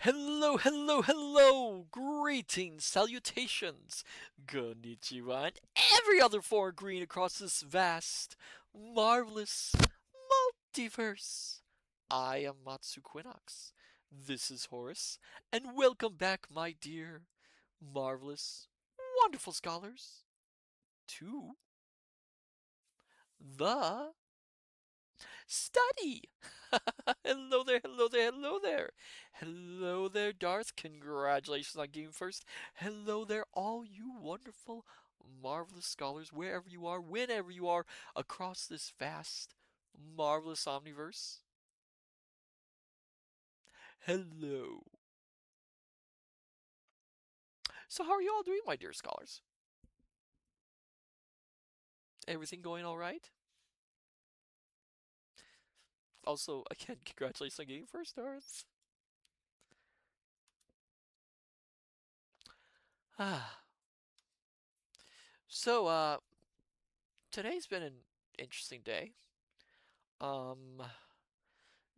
Hello, hello, hello! Greetings, salutations, konnichiwa, and every other foreign greeting across this vast, marvelous multiverse. I am Matsu Quinox. This is Horace, and welcome back, my dear, marvelous, wonderful scholars, to the study. Hello there, hello there, hello there. Hello there, Darth. Congratulations on getting first. Hello there, all you wonderful, marvelous scholars, wherever you are, whenever you are, across this vast, marvelous omniverse. Hello. So, how are you all doing, my dear scholars? Everything going all right? Also, again, congratulations on getting first, Darth. Ah. So, today's been an interesting day. Um,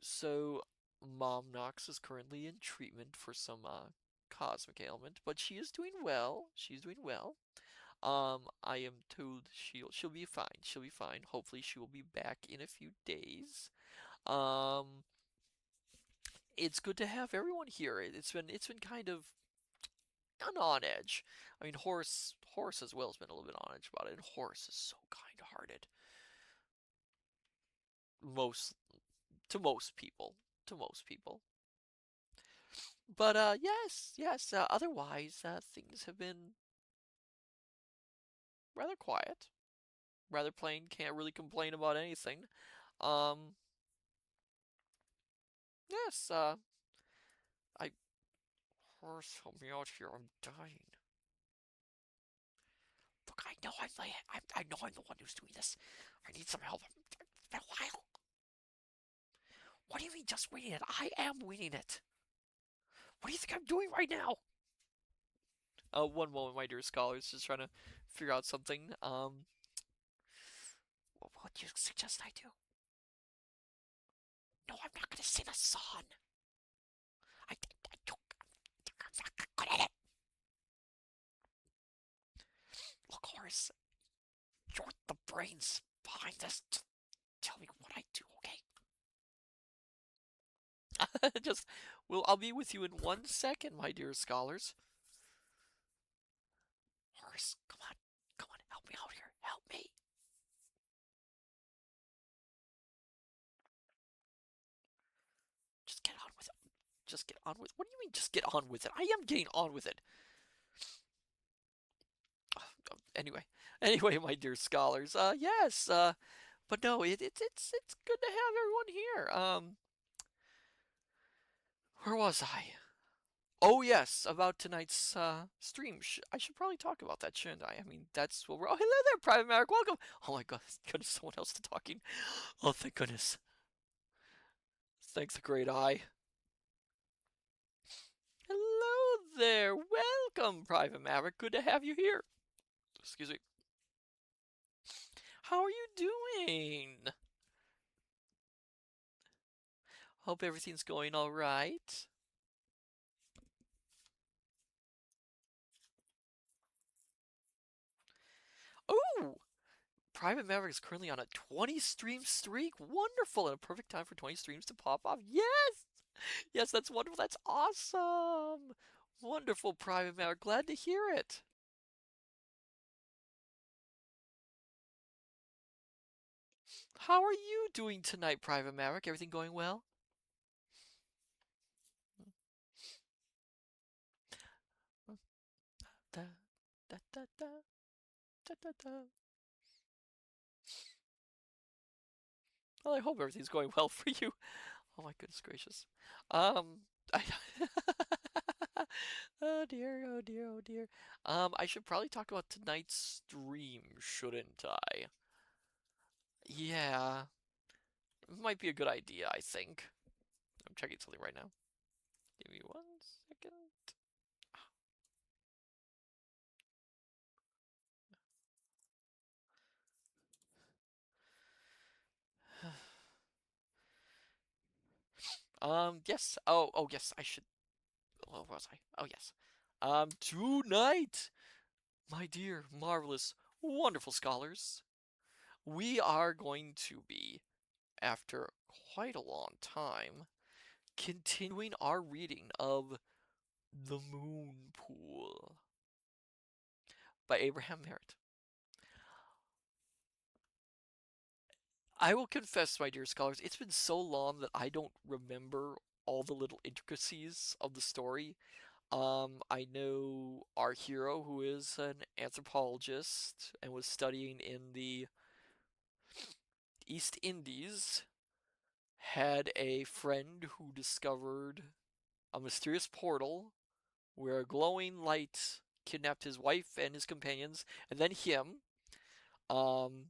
So, Mom Knox is currently in treatment for some cosmic ailment, but she is doing well. She's doing well. I am told she'll be fine. She'll be fine. Hopefully, she will be back in a few days. Um, it's good to have everyone here. It's been kind of on edge. I mean, Horace as well has been a little bit on edge about it. And Horace is so kind-hearted. Most most people. To most people. But yes, yes. Otherwise, things have been rather quiet, rather plain. Can't really complain about anything. Um, yes. I Horse, help me out here. I'm dying. Look, I know I know I'm the one who's doing this. I need some help. It's been a while. What do you mean just winging it? I am winging it. What do you think I'm doing right now? One moment, my dear scholars, just trying to figure out something. What do you suggest I do? No, I'm not gonna sing a song. I don't. I'm not good at it. Look, Horace, you're the brains behind this. Just tell me what I do, okay? I'll be with you in 1 second, my dear scholars. Horace, come on, help me out here. Help me. Just get on with it. Just get on with it. What do you mean, just get on with it? I am getting on with it. Anyway, anyway, my dear scholars. Yes. But no, it's good to have everyone here. Where was I? Oh yes, about tonight's stream. I should probably talk about that, shouldn't I? I mean, that's what we're. Oh, hello there, Private Merrick. Welcome. Oh my God, goodness, someone else to talking. Oh, thank goodness. Thanks, the great eye. Hello there. Welcome, Private Maverick. Good to have you here. Excuse me. How are you doing? Hope everything's going all right. Oh, Private Maverick is currently on a 20 stream streak. Wonderful, and a perfect time for 20 streams to pop off. Yes! Yes, that's wonderful. That's awesome. Wonderful, Private Maverick. Glad to hear it. How are you doing tonight, Private Maverick? Everything going well? Da, da, da, da, da, da, da. Well, I hope everything's going well for you. Oh my goodness gracious. I oh dear, oh dear, oh dear. I should probably talk about tonight's stream, shouldn't I? Yeah, might be a good idea, I think. I'm checking something right now. Give me 1 second. Yes. Oh, yes, I should. What was I? Oh yes. Tonight, my dear, marvelous, wonderful scholars, we are going to be, after quite a long time, continuing our reading of The Moon Pool by Abraham Merritt. I will confess, my dear scholars, it's been so long that I don't remember all the little intricacies of the story. I know our hero, who is an anthropologist and was studying in the East Indies, had a friend who discovered a mysterious portal where a glowing light kidnapped his wife and his companions, and then him. Um,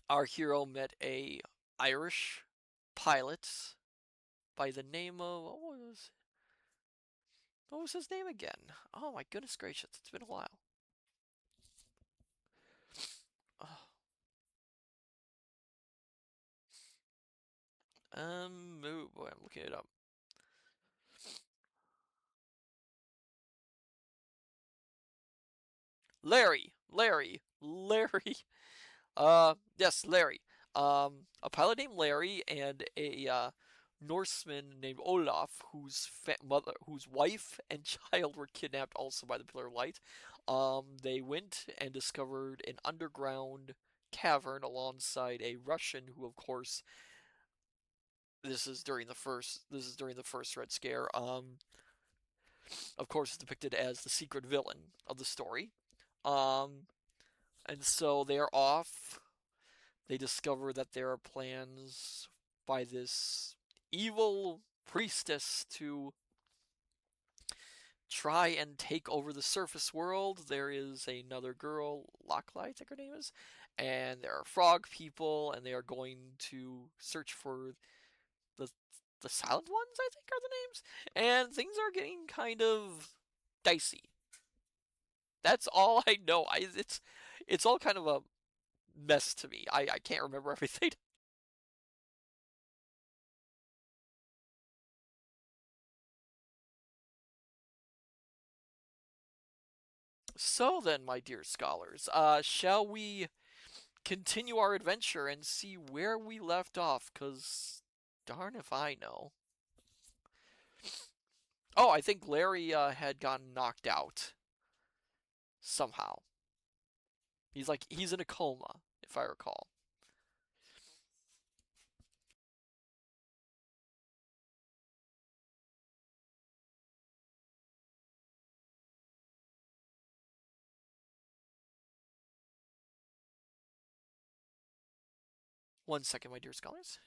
our hero met a Irish pilot by the name of what was his name again? Oh my goodness gracious, it's been a while. Oh, oh boy, I'm looking it up. Larry. Yes, Larry. A pilot named Larry and a Norseman named Olaf, whose wife and child were kidnapped also by the Pillar of Light. They went and discovered an underground cavern alongside a Russian who, of course, this is during the first Red Scare. Of course, is depicted as the secret villain of the story. Um, and so they are off. They discover that there are plans by this evil priestess to try and take over the surface world. There is another girl, Lachlan, I think her name is, and there are frog people, and they are going to search for the the silent ones, I think are the names, and things are getting kind of dicey. That's all I know. It's all kind of a mess to me. I can't remember everything. So then, my dear scholars, shall we continue our adventure and see where we left off? Cause darn if I know. Oh, I think Larry had gotten knocked out somehow. He's in a coma, if I recall. 1 second, my dear scholars.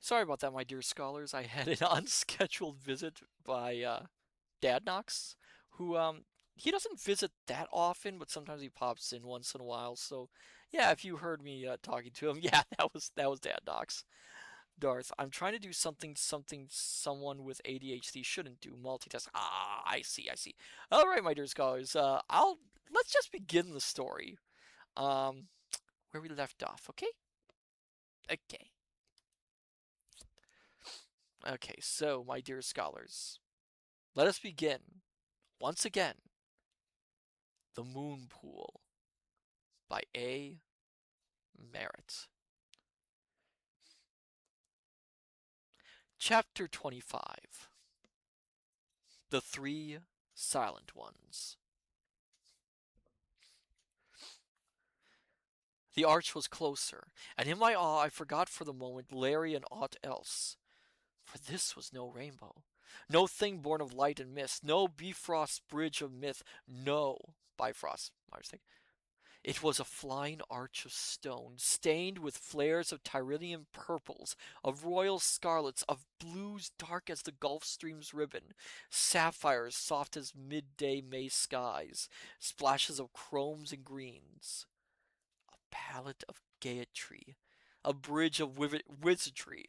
Sorry about that, my dear scholars. I had an unscheduled visit by Dad Knox, who he doesn't visit that often, but sometimes he pops in once in a while. So, yeah, if you heard me talking to him, yeah, that was Dad Knox. Darth, I'm trying to do something someone with ADHD shouldn't do. Multitask. Ah, I see, I see. All right, my dear scholars. Let's just begin the story. Um, where we left off. Okay. Okay. Okay. So, my dear scholars, let us begin once again. The Moon Pool by A. Merritt. Chapter 25. The Three Silent Ones. The arch was closer, and in my awe I forgot for the moment Larry and aught else. For this was no rainbow, no thing born of light and mist, no Bifrost bridge of myth, no Bifrost, I was thinking. It was a flying arch of stone, stained with flares of Tyrillian purples, of royal scarlets, of blues dark as the Gulf Stream's ribbon, sapphires soft as midday May skies, splashes of chromes and greens. A palette of gayetry, a bridge of wizardry,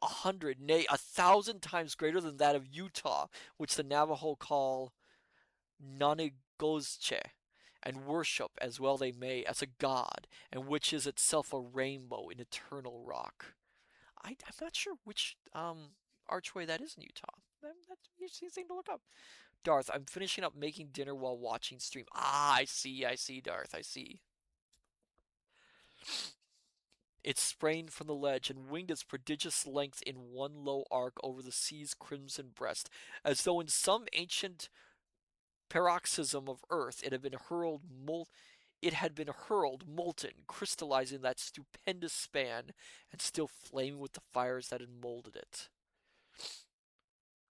100, nay, 1,000 times greater than that of Utah, which the Navajo call Nanigozche, and worship as well they may as a god, and which is itself a rainbow in eternal rock. I'm not sure which archway that is in Utah. That's an interesting thing to look up. Darth, I'm finishing up making dinner while watching stream. Ah, I see, Darth, I see. It sprang from the ledge and winged its prodigious length in one low arc over the sea's crimson breast, as though in some ancient paroxysm of earth it had been hurled molten, crystallizing that stupendous span, and still flaming with the fires that had molded it.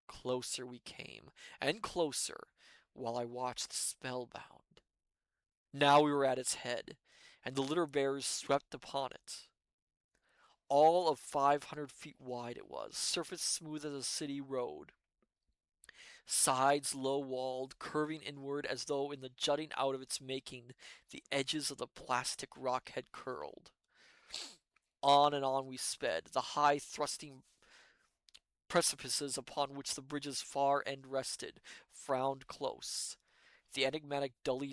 Closer we came, and closer, while I watched spellbound. Now we were at its head, and the litter bearers swept upon it. All of 500 feet wide it was, surface smooth as a city road, sides low-walled, curving inward as though in the jutting out of its making the edges of the plastic rock had curled. On and on we sped, the high thrusting precipices upon which the bridge's far end rested frowned close. The enigmatic dully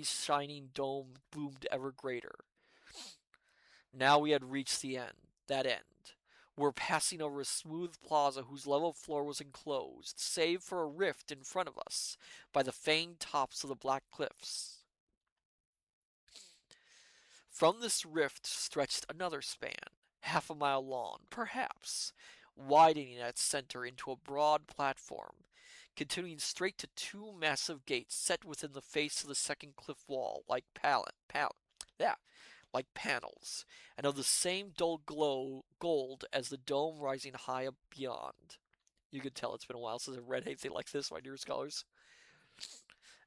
shining dome loomed ever greater. Now we had reached that end. We're passing over a smooth plaza whose level floor was enclosed, save for a rift in front of us, by the fanged tops of the black cliffs. From this rift stretched another span, half a mile long, perhaps, widening at its center into a broad platform, continuing straight to two massive gates set within the face of the second cliff wall, yeah, like panels, and of the same dull gold as the dome rising high up beyond. You can tell it's been a while since I've read anything like this, my dear scholars.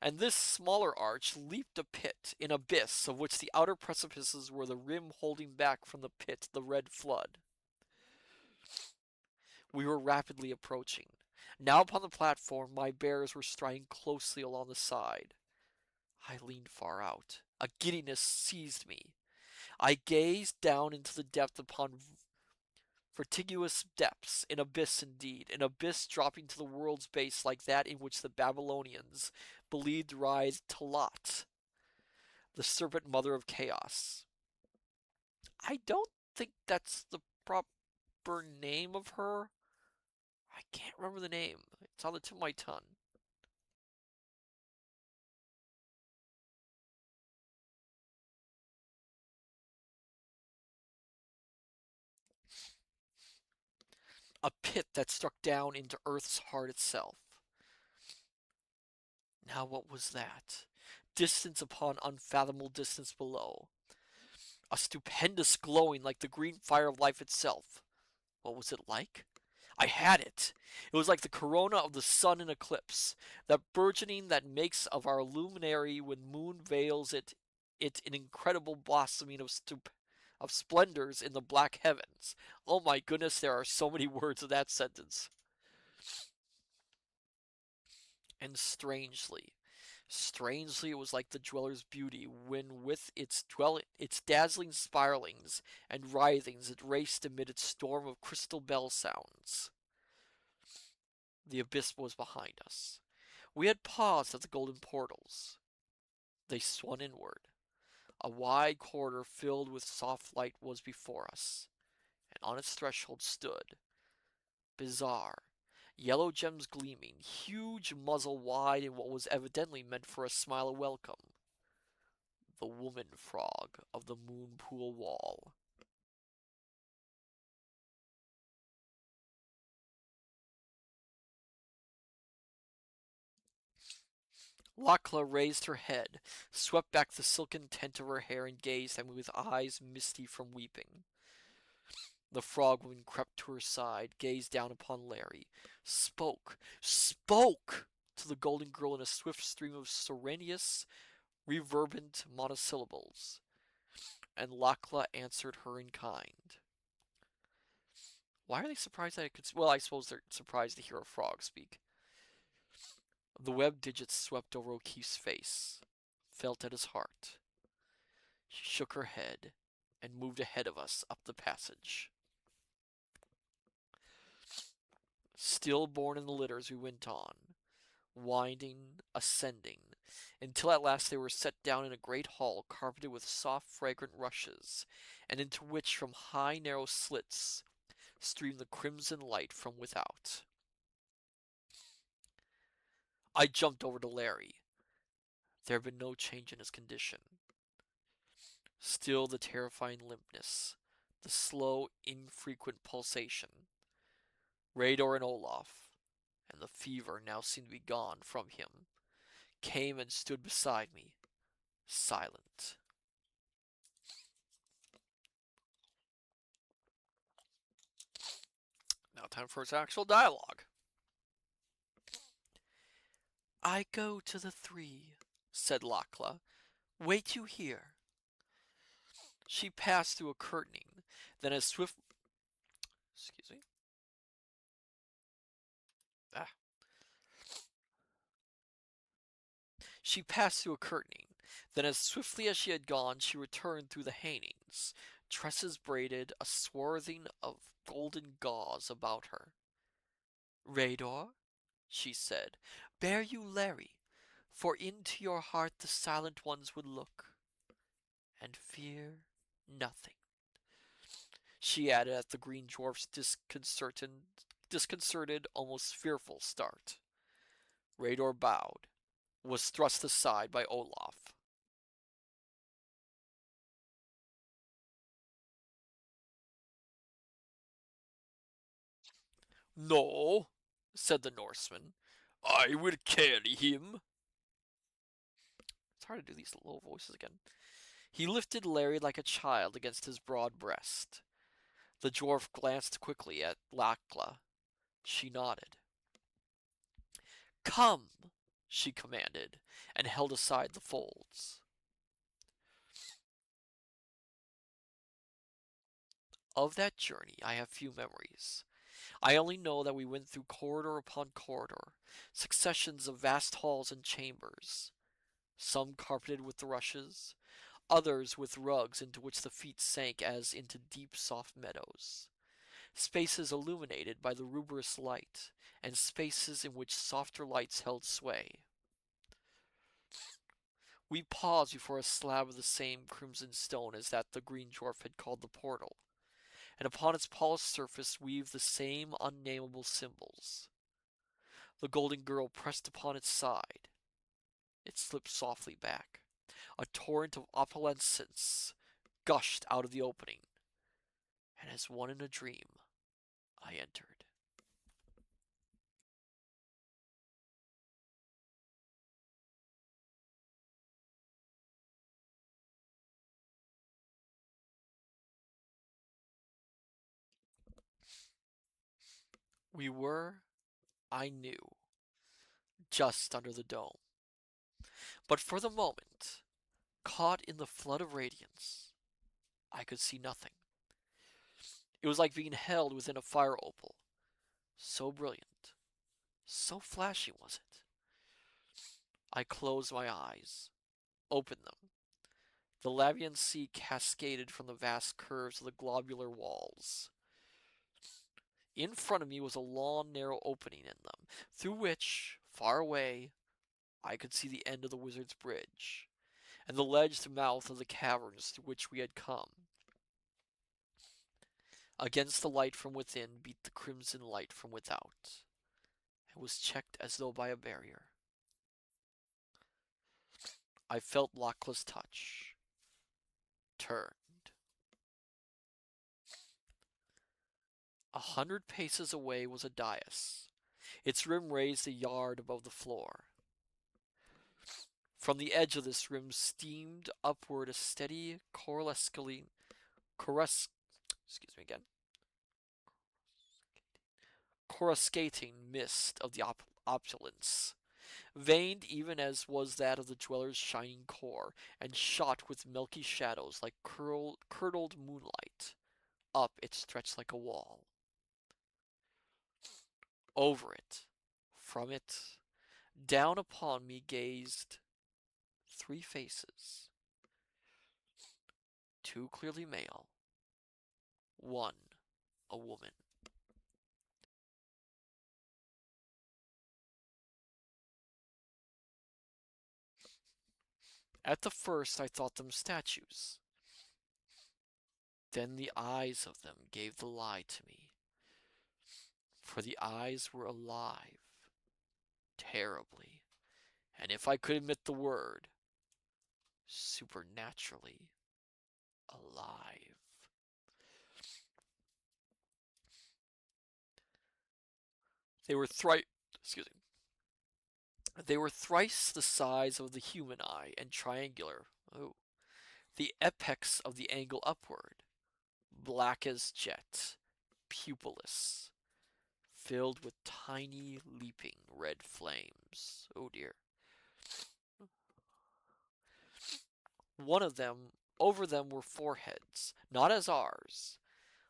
And this smaller arch leaped a pit, an abyss, of which the outer precipices were the rim holding back from the pit the red flood. We were rapidly approaching. Now upon the platform, my bearers were striding closely along the side. I leaned far out. A giddiness seized me. I gazed down into the depth upon vertiginous depths, an abyss indeed, an abyss dropping to the world's base like that in which the Babylonians believed writhed Talat, the serpent mother of chaos. I don't think that's the proper name of her. I can't remember the name. It's on the tip of my tongue. A pit that struck down into Earth's heart itself. Now what was that? Distance upon unfathomable distance below. A stupendous glowing like the green fire of life itself. What was it like? I had it. It was like the corona of the sun in eclipse, that burgeoning that makes of our luminary when moon veils it an incredible blossoming of splendors in the black heavens. Oh my goodness, there are so many words in that sentence. And strangely it was like the dweller's beauty when with its dazzling spiralings and writhings it raced amid its storm of crystal bell sounds. The abyss was behind us. We had paused at the golden portals. They swung inward. A wide corridor filled with soft light was before us, and on its threshold stood, bizarre, yellow gems gleaming, huge muzzle wide in what was evidently meant for a smile of welcome, the woman frog of the moon pool wall. Lakla raised her head, swept back the silken tent of her hair, and gazed at me with eyes misty from weeping. The frogwoman crept to her side, gazed down upon Larry, spoke to the golden girl in a swift stream of serenous, reverberant monosyllables, and Lakla answered her in kind. Why are they surprised that it could? Well, I suppose they're surprised to hear a frog speak. The web digits swept over O'Keefe's face, felt at his heart. She shook her head and moved ahead of us up the passage. Still borne in the litters, we went on, winding, ascending, until at last they were set down in a great hall carpeted with soft, fragrant rushes, and into which from high, narrow slits streamed the crimson light from without. I jumped over to Larry. There had been no change in his condition. Still the terrifying limpness, the slow, infrequent pulsation. Rador and Olaf, and the fever now seemed to be gone from him, came and stood beside me, silent. Now time for its actual dialogue. I go to the three, said Lakla. Wait you here. She passed through a curtaining, then as swift excuse me. Ah. She passed through a curtaining, then as swiftly as she had gone, she returned through the hangings, tresses braided, a swathing of golden gauze about her. Rador, she said, bear you Larry, for into your heart the silent ones would look, and fear nothing. She added at the green dwarf's disconcerted, almost fearful start. Rador bowed, was thrust aside by Olaf. No, said the Norseman. I will carry him. It's hard to do these low voices again. He lifted Larry like a child against his broad breast. The dwarf glanced quickly at Lakla. She nodded. Come, she commanded, and held aside the folds. Of that journey I have few memories. I only know that we went through corridor upon corridor, successions of vast halls and chambers, some carpeted with the rushes, others with rugs into which the feet sank as into deep soft meadows, spaces illuminated by the rubrous light, and spaces in which softer lights held sway. We paused before a slab of the same crimson stone as that the green dwarf had called the portal, and upon its polished surface weaved the same unnameable symbols. The golden girl pressed upon its side. It slipped softly back. A torrent of opalescence gushed out of the opening, and as one in a dream, I entered. We were, I knew, just under the dome. But for the moment, caught in the flood of radiance, I could see nothing. It was like being held within a fire opal. So brilliant, so flashing was it. I closed my eyes, opened them. The Lavian Sea cascaded from the vast curves of the globular walls. In front of me was a long, narrow opening in them, through which, far away, I could see the end of the wizard's bridge, and the ledged mouth of the caverns through which we had come. Against the light from within beat the crimson light from without, and was checked as though by a barrier. I felt Lachlan's touch. Turned. 100 paces away was a dais. Its rim raised a yard above the floor. From the edge of this rim steamed upward a steady corus, excuse me again, coruscating mist of the opulence, veined even as was that of the dweller's shining core, and shot with milky shadows like curdled moonlight. Up it stretched like a wall. Over it, from it, down upon me gazed three faces, two clearly male, one a woman. At the first I thought them statues. Then the eyes of them gave the lie to me, for the eyes were alive, terribly, and if I could admit the word, supernaturally alive. They were thrice, excuse me, they were thrice the size of the human eye and triangular. Oh, the apex of the angle upward, black as jet, pupilless, filled with tiny leaping red flames. Oh dear. One of them, over them were foreheads, not as ours,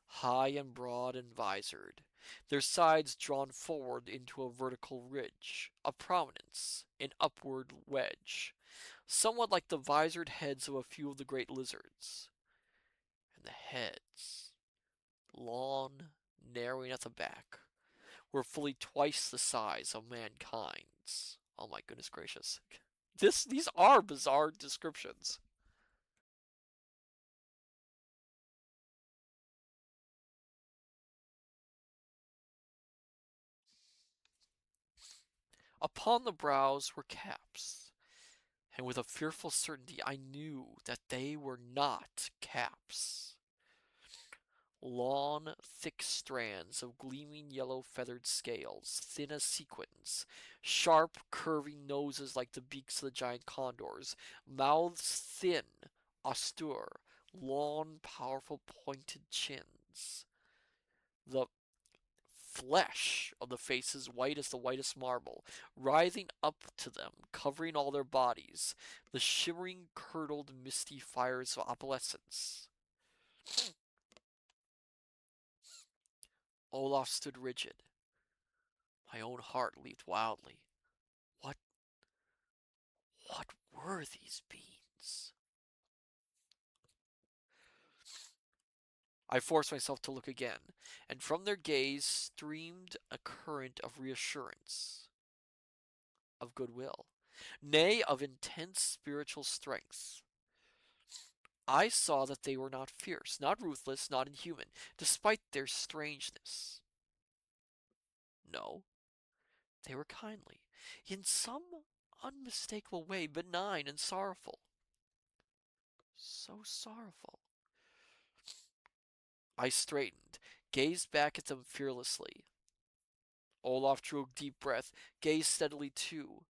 high and broad and visored, their sides drawn forward into a vertical ridge, a prominence, an upward wedge, somewhat like the visored heads of a few of the great lizards. And the heads, long, narrowing at the back, were fully twice the size of mankind's. Oh my goodness gracious. These are bizarre descriptions. Upon the brows were caps, and with a fearful certainty I knew that they were not caps. Long, thick strands of gleaming yellow feathered scales, thin as sequins, sharp, curving noses like the beaks of the giant condors, mouths thin, austere, long, powerful, pointed chins. The flesh of the faces white as the whitest marble, writhing up to them, covering all their bodies, the shimmering, curdled, misty fires of opalescence. Olaf stood rigid. My own heart leaped wildly. What, what were these beings? I forced myself to look again, and from their gaze streamed a current of reassurance, of goodwill, nay, of intense spiritual strength. I saw that they were not fierce, not ruthless, not inhuman, despite their strangeness. No, they were kindly, in some unmistakable way benign and sorrowful. So sorrowful. I straightened, gazed back at them fearlessly. Olaf drew a deep breath, gazed steadily too.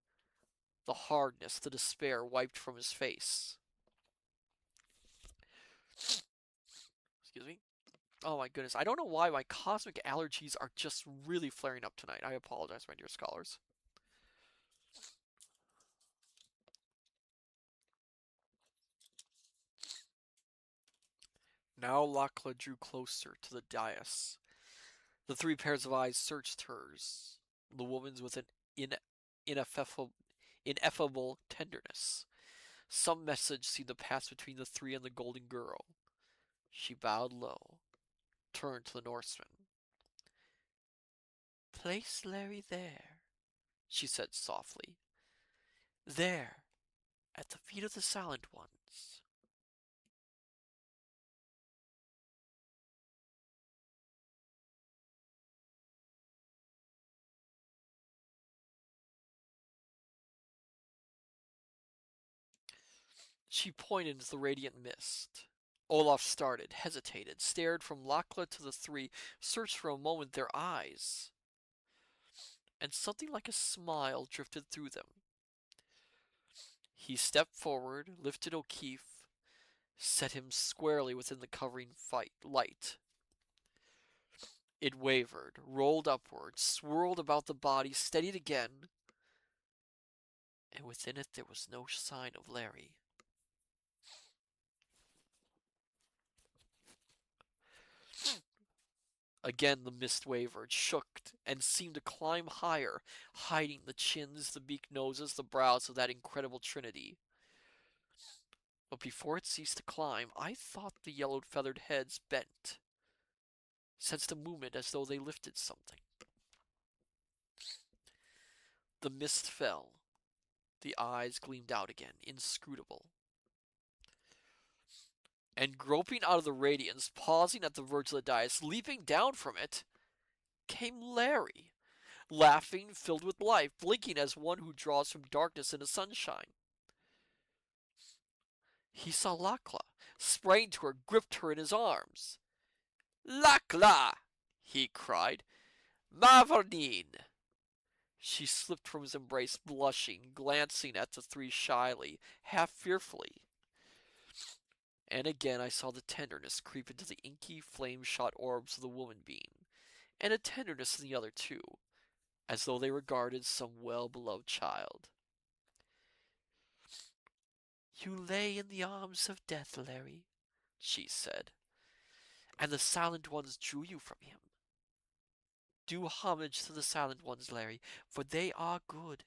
The hardness, the despair wiped from his face. Excuse me. Oh my goodness. I don't know why my cosmic allergies are just really flaring up tonight. I apologize, my dear scholars. Now Lakla drew closer to the dais. The three pairs of eyes searched hers, the woman's with an ineffable, ineffable tenderness. Some message seemed to pass between the three and the golden girl. She bowed low, turned to the Norseman. Place Larry there, she said softly. There, at the feet of the silent ones. She pointed into the radiant mist. Olaf started, hesitated, stared from Lakla to the three, searched for a moment their eyes, and something like a smile drifted through them. He stepped forward, lifted O'Keefe, set him squarely within the covering light. It wavered, rolled upward, swirled about the body, steadied again, and within it there was no sign of Larry. Again the mist wavered, shook, and seemed to climb higher, hiding the chins, the beak noses, the brows of that incredible trinity. But before it ceased to climb, I thought the yellowed feathered heads bent, sensed a movement as though they lifted something. The mist fell. The eyes gleamed out again, inscrutable. And groping out of the radiance, pausing at the verge of the dais, leaping down from it, came Larry, laughing, filled with life, blinking as one who draws from darkness into sunshine. He saw Lakla, sprang to her, gripped her in his arms. Lakla! He cried. Maverdeen! She slipped from his embrace, blushing, glancing at the three shyly, half fearfully. And again I saw the tenderness creep into the inky, flame-shot orbs of the woman being, and a tenderness in the other too, as though they regarded some well-beloved child. You lay in the arms of death, Larry, she said, and the silent ones drew you from him. Do homage to the silent ones, Larry, for they are good,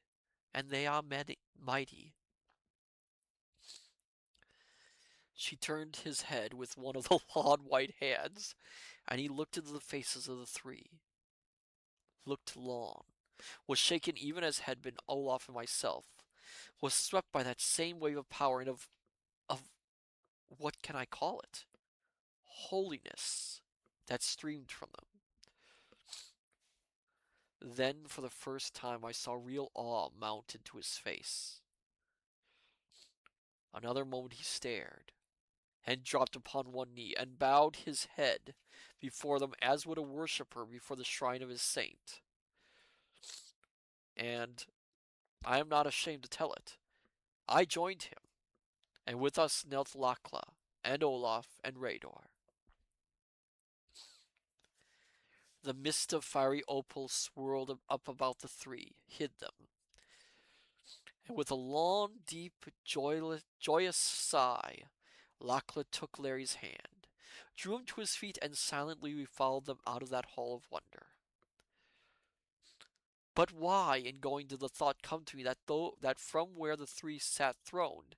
and they are mighty. She turned his head with one of the long white hands, and he looked into the faces of the three. Looked long, was shaken even as had been Olaf and myself, was swept by that same wave of power and of what can I call it? Holiness that streamed from them. Then, for the first time, I saw real awe mount into his face. Another moment he stared, and dropped upon one knee, and bowed his head before them as would a worshipper before the shrine of his saint. And I am not ashamed to tell it. I joined him, and with us knelt Lakla, and Olaf, and Rador. The mist of fiery opal swirled up about the three, hid them. And with a long, deep, joyous sigh, Lakla took Larry's hand, drew him to his feet, and silently we followed them out of that hall of wonder. But why, in going did the thought come to me that from where the three sat throned,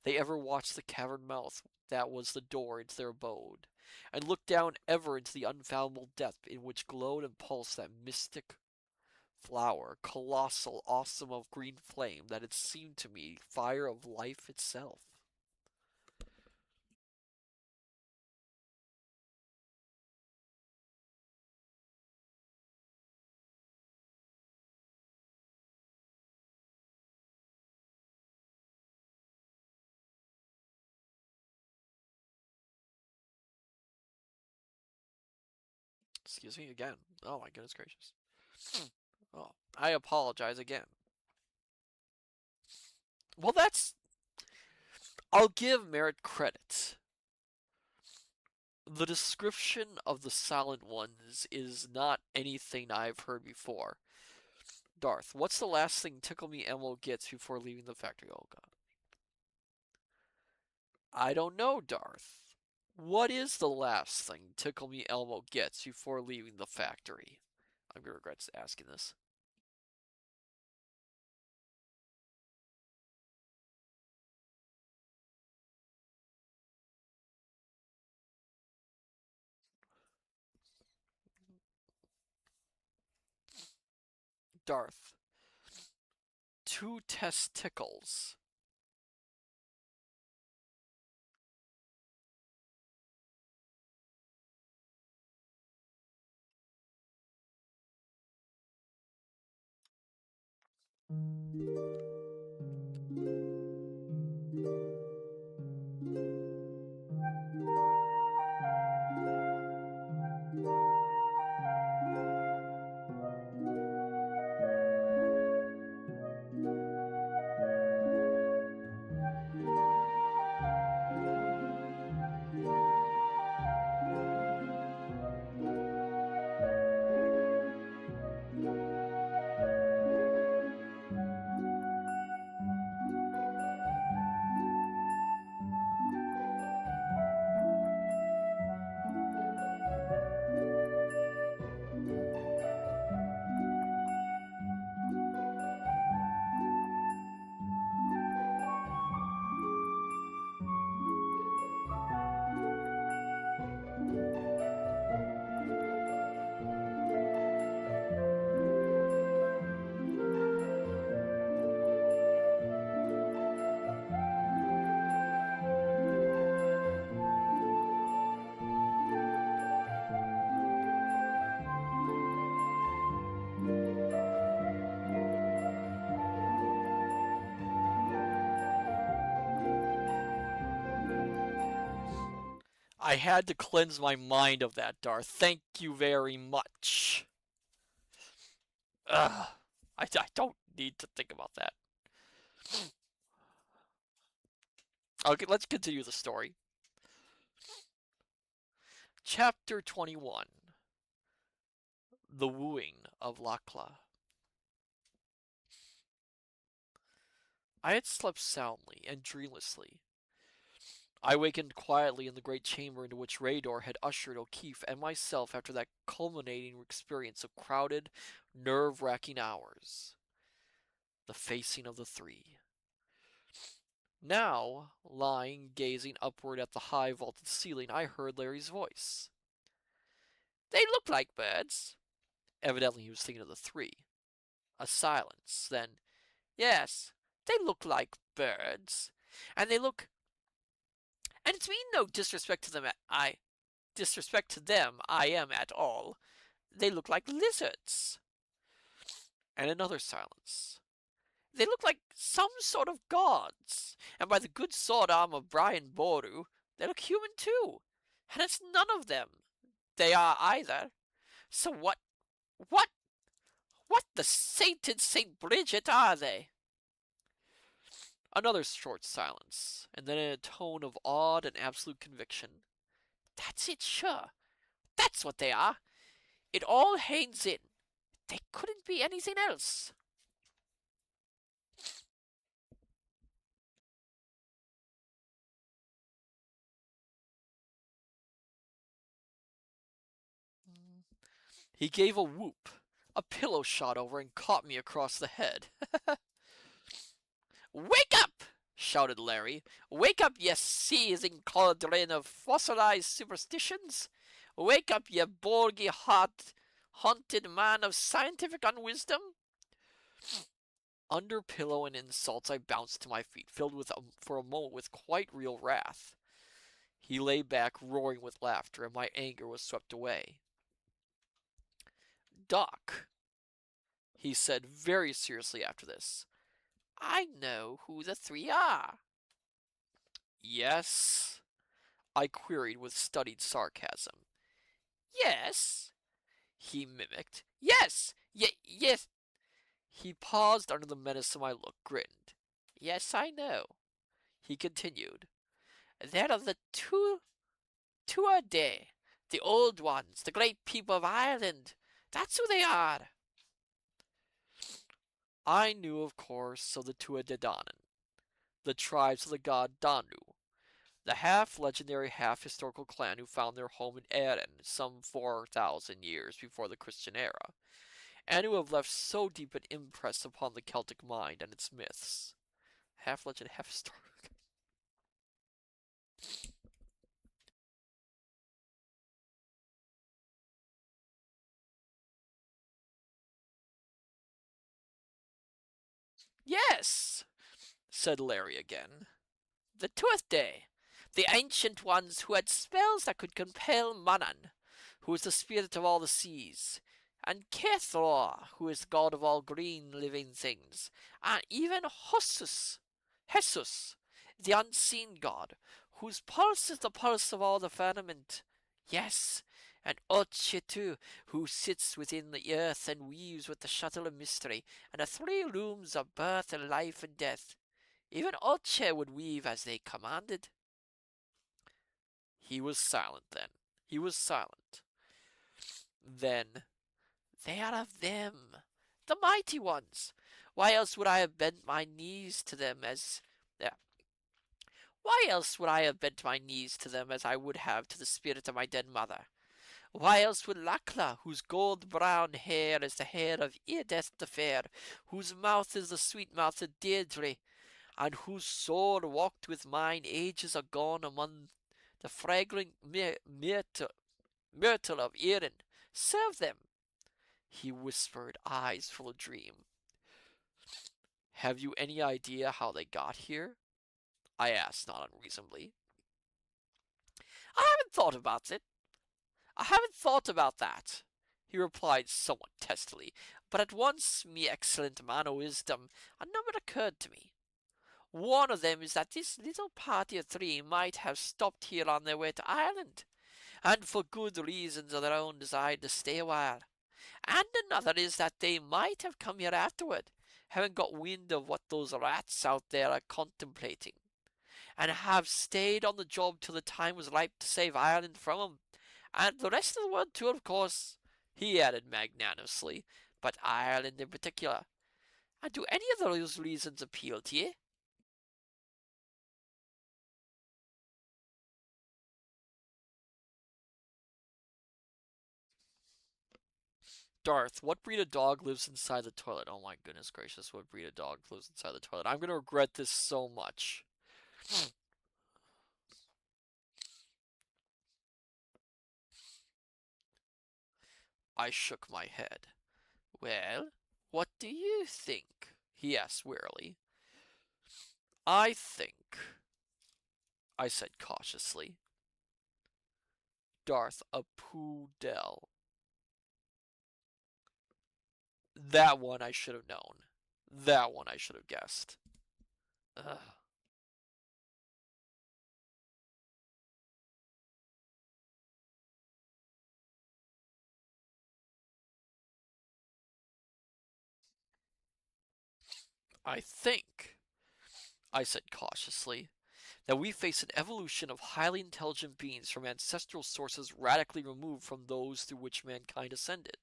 they ever watched the cavern mouth that was the door into their abode, and looked down ever into the unfathomable depth in which glowed and pulsed that mystic flower, colossal, awesome of green flame that had seemed to me fire of life itself. Excuse me again. Oh my goodness gracious. Oh, I apologize again. Well, I'll give Merit credit. The description of the Silent Ones is not anything I've heard before. Darth, what's the last thing Tickle Me Elmo gets before leaving the factory? Oh god. I don't know, Darth. What is the last thing Tickle Me Elmo gets before leaving the factory? I'm gonna regret asking this. Darth. Two testicles. I had to cleanse my mind of that, Darth. Thank you very much. Ugh. I don't need to think about that. Okay, let's continue the story. Chapter 21. The Wooing of Lakla. I had slept soundly and dreamlessly. I wakened quietly in the great chamber into which Rador had ushered O'Keefe and myself after that culminating experience of crowded, nerve-wracking hours. The facing of the three. Now, lying gazing upward at the high vaulted ceiling, I heard Larry's voice. They look like birds. Evidently he was thinking of the three. A silence. Then, yes, they look like birds. And they look and it's mean no disrespect to them I am at all. They look like lizards. And another silence. They look like some sort of gods. And by the good sword arm of Brian Boru, they look human too. And it's none of them. They are either. So what, what the sainted St. Bridget are they? Another short silence, and then in a tone of awed and absolute conviction. That's it, sure. That's what they are. It all hangs in. They couldn't be anything else. He gave a whoop. A pillow shot over and caught me across the head. Wake up! Shouted Larry. Wake up, ye seething cauldron of fossilized superstitions! Wake up, ye borgy heart haunted man of scientific unwisdom! Under pillow and insults, I bounced to my feet, filled with for a moment with quite real wrath. He lay back, roaring with laughter, and my anger was swept away. Doc, he said very seriously after this, I know who the three are. Yes? I queried with studied sarcasm. Yes, he mimicked. Yes, yes. He paused under the menace of my look, grinned. Yes, I know. He continued. There are the Tuatha, the old ones, the great people of Ireland. That's who they are. I knew, of course, of the Tuatha the tribes of the god Danu. The half-legendary, half-historical clan who found their home in Erin some 4,000 years before the Christian era, and who have left so deep an impress upon the Celtic mind and its myths. Half-legend, half-historical. Yes, said Larry again. The Tuatha, the ancient ones who had spells that could compel Manan, who is the spirit of all the seas, and Kethra, who is the god of all green living things, and even Jesus, the unseen god, whose pulse is the pulse of all the firmament. Yes, and Oche too, who sits within the earth and weaves with the shuttle of mystery, and the three looms of birth and life and death. Even Oche would weave as they commanded. He was silent then. He was silent. Then, they are of them, the mighty ones. Why else would I have bent my knees to them as. Yeah. Why else would I have bent my knees to them as I would have to the spirit of my dead mother? Why else would Lakla, whose gold brown hair is the hair of Edith the Fair, whose mouth is the sweet mouth of Deirdre, and whose sword walked with mine ages agone among the fragrant myrtle of Erin, serve them? He whispered, eyes full of dream. Have you any idea how they got here? I asked, not unreasonably. I haven't thought about it. I haven't thought about that, he replied somewhat testily, but at once, me excellent man o' wisdom, a number occurred to me. One of them is that this little party of three might have stopped here on their way to Ireland, and for good reasons of their own desired to stay a while. And another is that they might have come here afterward, having got wind of what those rats out there are contemplating, and have stayed on the job till the time was ripe to save Ireland from 'em, and the rest of the world too, of course, he added magnanimously, but Ireland in particular. And do any of those reasons appeal to ye? Darth, what breed of dog lives inside the toilet? Oh my goodness gracious, what breed of dog lives inside the toilet? I'm gonna regret this so much. I shook my head. Well, what do you think? He asked wearily. I think, I said cautiously. Darth, a poodle. That one I should have known. That one I should have guessed. Ugh. I think, I said cautiously, that we face an evolution of highly intelligent beings from ancestral sources radically removed from those through which mankind ascended.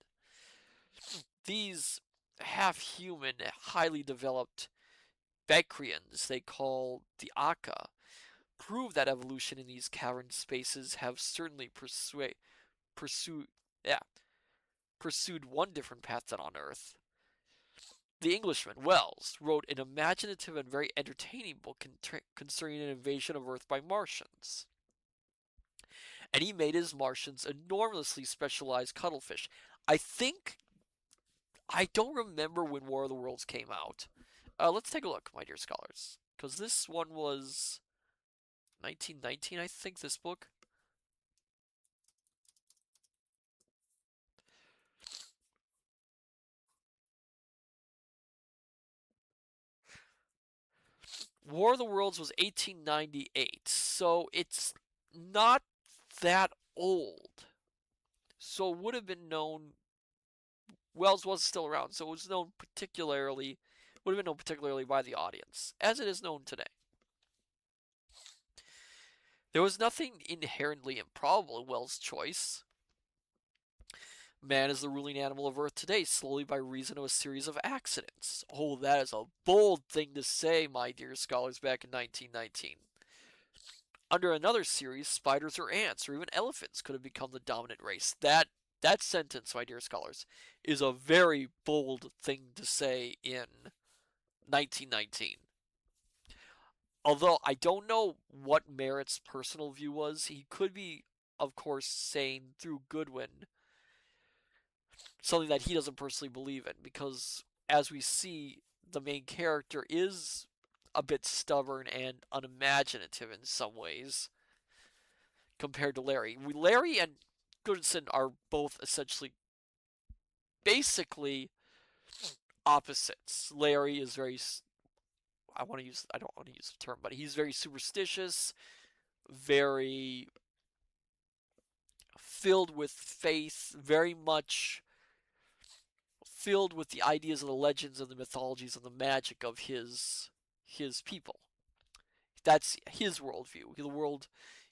These half-human, highly developed Bacrians they call the Aka prove that evolution in these cavern spaces have certainly pursued yeah, pursued one different path than on Earth. The Englishman, Wells, wrote an imaginative and very entertaining book concerning an invasion of Earth by Martians. And he made his Martians enormously specialized cuttlefish. I think, I don't remember when War of the Worlds came out. Let's take a look, my dear scholars. Because this one was 1919, I think, this book. War of the Worlds was 1898, so it's not that old. So it would have been known. Wells was still around, so it was known particularly, would have been known particularly by the audience, as it is known today. There was nothing inherently improbable in Wells' choice. Man is the ruling animal of Earth today, solely by reason of a series of accidents. Oh, that is a bold thing to say, my dear scholars, back in 1919. Under another series, spiders or ants or even elephants could have become the dominant race. That sentence, my dear scholars, is a very bold thing to say in 1919. Although I don't know what Merritt's personal view was, he could be, of course, saying through Goodwin something that he doesn't personally believe in, because as we see, the main character is a bit stubborn and unimaginative in some ways compared to Larry. Larry and Goodson are both essentially basically opposites. Larry is very I don't want to use the term, but he's very superstitious, very filled with faith, very much filled with the ideas of the legends and the mythologies and the magic of his people. That's his worldview. The world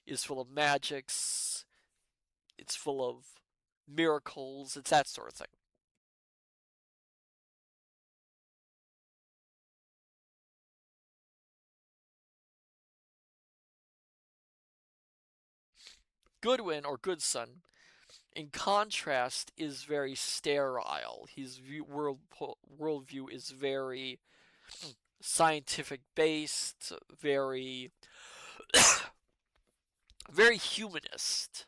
is full of magics. It's full of miracles. It's that sort of thing. Goodwin or Goodson, in contrast, is very sterile. His worldview is very scientific based, very humanist.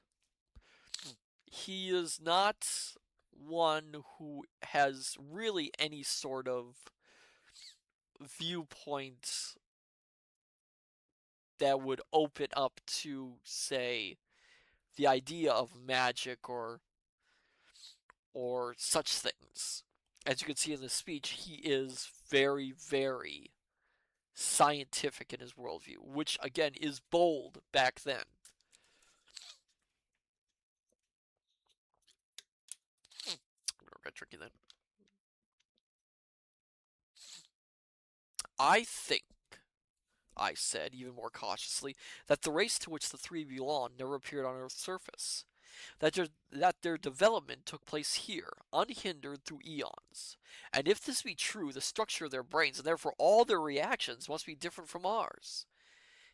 He is not one who has really any sort of viewpoint that would open up to, say, the idea of magic or such things. As you can see in the speech, he is very, very scientific in his worldview, which again is bold back then. Got tricky then. I think, I said, even more cautiously, that the race to which the three belong never appeared on Earth's surface. That their development took place here, unhindered through eons. And if this be true, the structure of their brains, and therefore all their reactions, must be different from ours.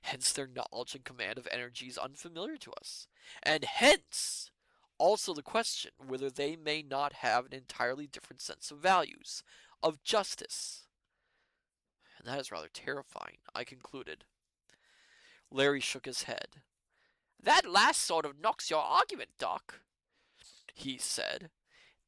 Hence their knowledge and command of energy is unfamiliar to us. And hence also the question whether they may not have an entirely different sense of values, of justice. And that is rather terrifying, I concluded. Larry shook his head. That last sort of knocks your argument, Doc, he said.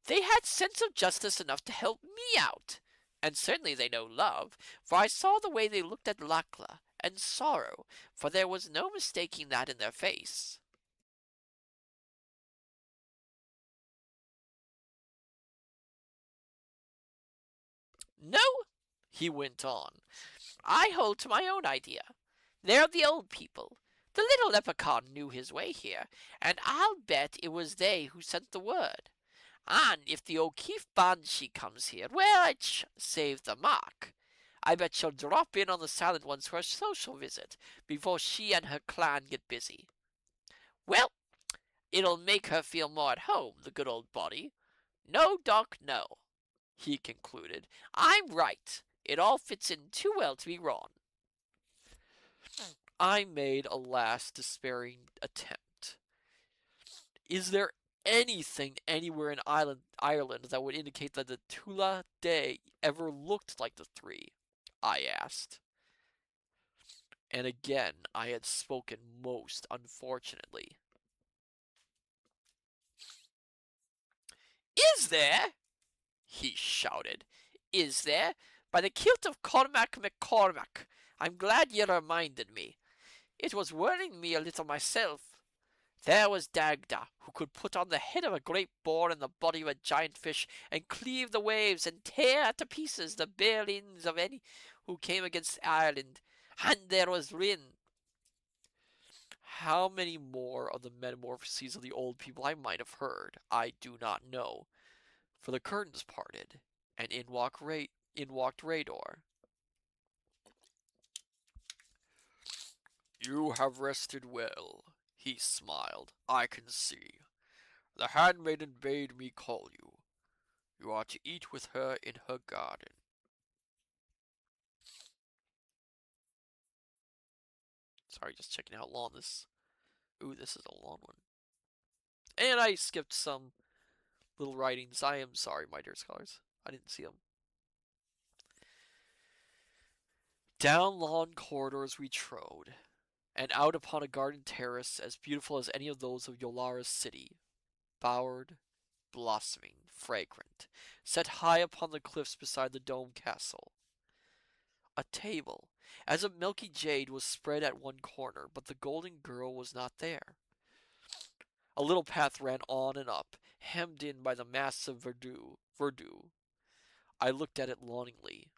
They had sense of justice enough to help me out. And certainly they know love, for I saw the way they looked at Lakla, and sorrow, for there was no mistaking that in their face. No, he went on. I hold to my own idea. They're the old people. The little leprechaun knew his way here, and I'll bet it was they who sent the word. And if the O'Keefe Banshee comes here, well, I'd save the mark. I bet she'll drop in on the Silent Ones for a social visit before she and her clan get busy. Well, it'll make her feel more at home, the good old body. No, Doc, no, he concluded. I'm right. It all fits in too well to be wrong. I made a last despairing attempt. Is there anything anywhere in Ireland that would indicate that the Tula Day ever looked like the three? I asked. And again I had spoken most unfortunately. Is there? He shouted. Is there? By the kilt of Cormac McCormac, I'm glad you reminded me. It was worrying me a little myself. There was Dagda, who could put on the head of a great boar and the body of a giant fish, and cleave the waves and tear to pieces the bare limbs of any who came against Ireland. And there was Rin. How many more of the metamorphoses of the old people I might have heard, I do not know, for the curtains parted, and in walked Rador. You have rested well, he smiled. I can see. The handmaiden bade me call you. You are to eat with her in her garden. Sorry, just checking how long this. Ooh, this is a long one. And I skipped some little writings. I am sorry, my dear scholars. I didn't see them. Down long corridors we trode, and out upon a garden terrace as beautiful as any of those of Yolara's city, bowered, blossoming, fragrant, set high upon the cliffs beside the dome castle. A table, as of milky jade, was spread at one corner, but the golden girl was not there. A little path ran on and up, hemmed in by the mass of verdure. I looked at it longingly.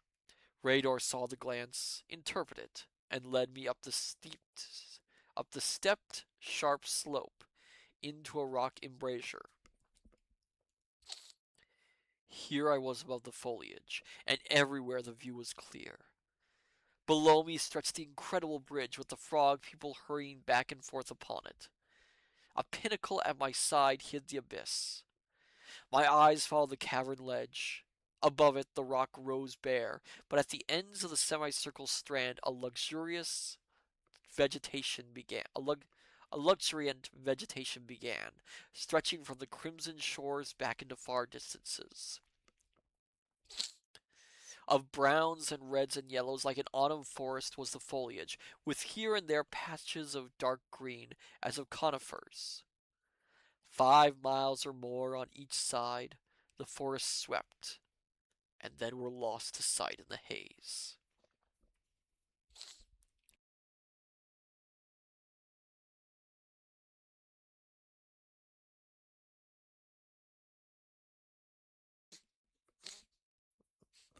Rador saw the glance, interpreted it, and led me up the stepped, sharp slope into a rock embrasure. Here I was above the foliage, and everywhere the view was clear. Below me stretched the incredible bridge with the frog people hurrying back and forth upon it. A pinnacle at my side hid the abyss. My eyes followed the cavern ledge. Above it, the rock rose bare, but at the ends of the semicircle strand, a luxuriant vegetation began, stretching from the crimson shores back into far distances. Of browns and reds and yellows, like an autumn forest, was the foliage, with here and there patches of dark green, as of conifers. 5 miles or more on each side, the forest swept, and then were lost to sight in the haze.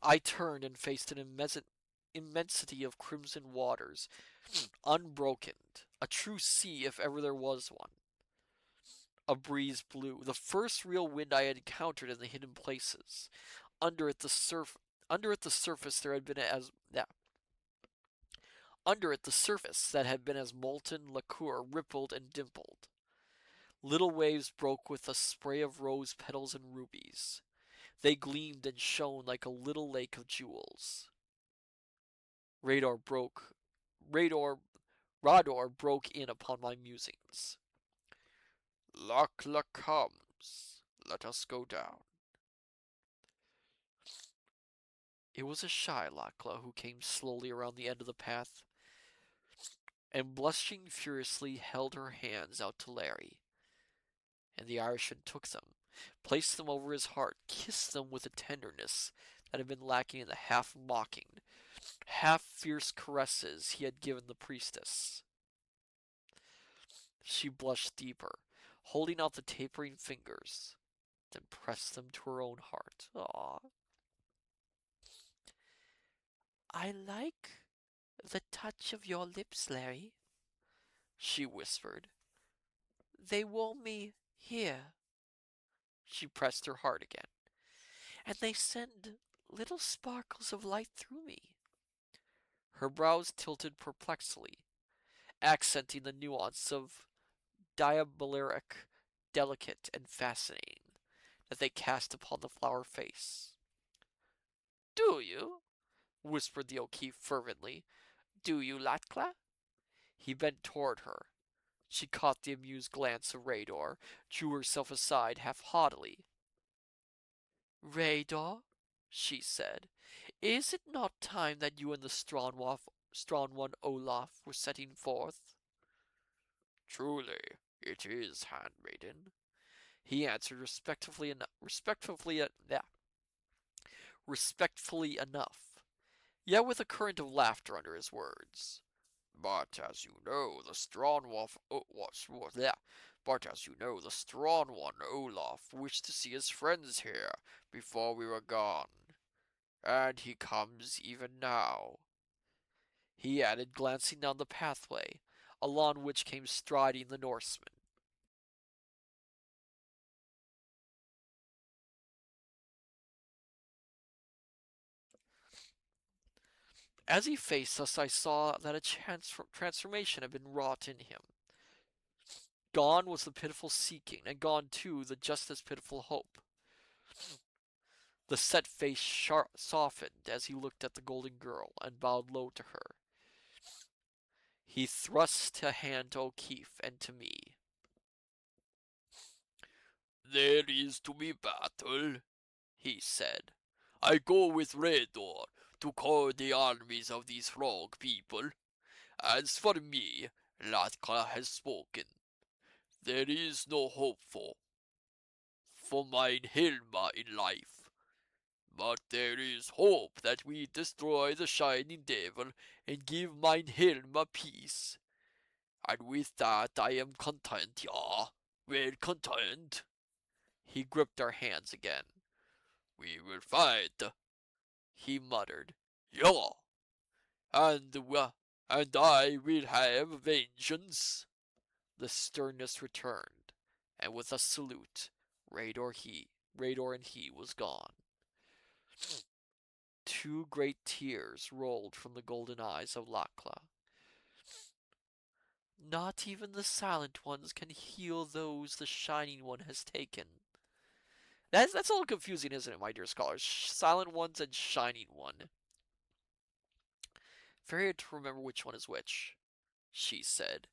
I turned and faced an immensity of crimson waters, unbroken, a true sea if ever there was one. A breeze blew, the first real wind I had encountered in the hidden places. Under it, the surface there had been as yeah, under it the surface that had been as molten liquor rippled and dimpled. Little waves broke with a spray of rose petals and rubies. They gleamed and shone like a little lake of jewels. Radar broke. Radar, Rador broke in upon my musings. Lakla comes. Let us go down. It was a shy Lakla who came slowly around the end of the path, and blushing furiously held her hands out to Larry. And the Irishman took them, placed them over his heart, kissed them with a tenderness that had been lacking in the half mocking, half fierce caresses he had given the priestess. She blushed deeper, holding out the tapering fingers, then pressed them to her own heart. Ah, I like the touch of your lips, Larry, she whispered. They warm me here. She pressed her heart again. And they send little sparkles of light through me. Her brows tilted perplexly, accenting the nuance of diabolic, delicate, and fascinating that they cast upon the flower face. Do you? Whispered the O'Keefe fervently. Do you, Latkla? He bent toward her. She caught the amused glance of Rador, drew herself aside half haughtily. Rador, she said, is it not time that you and the strong one Olaf were setting forth? Truly, it is, handmaiden, he answered respectfully enough, yet with a current of laughter under his words. But as you know, the strong But as you know, the strong one, Olaf, wished to see his friends here before we were gone, and he comes even now. He added, glancing down the pathway, along which came striding the Norseman. As he faced us, I saw that a transformation had been wrought in him. Gone was the pitiful seeking, and gone too the just as pitiful hope. The set face softened as he looked at the golden girl and bowed low to her. He thrust a hand to O'Keefe and to me. There is to be battle, he said. I go with Redor to call the armies of these frog people. As for me, Latka has spoken. There is no hope for mine Hilma in life. But there is hope that we destroy the shining devil and give mine Hilma peace. And with that I am content, ja, well content. He gripped our hands again. We will fight, he muttered. Ja, and I will have vengeance. The sternness returned, and with a salute, Rador and he was gone. Two great tears rolled from the golden eyes of Lakla. Not even the silent ones can heal those the shining one has taken. That's a little confusing, isn't it, my dear scholars? Silent ones and shining one. Very hard to remember which one is which, she said.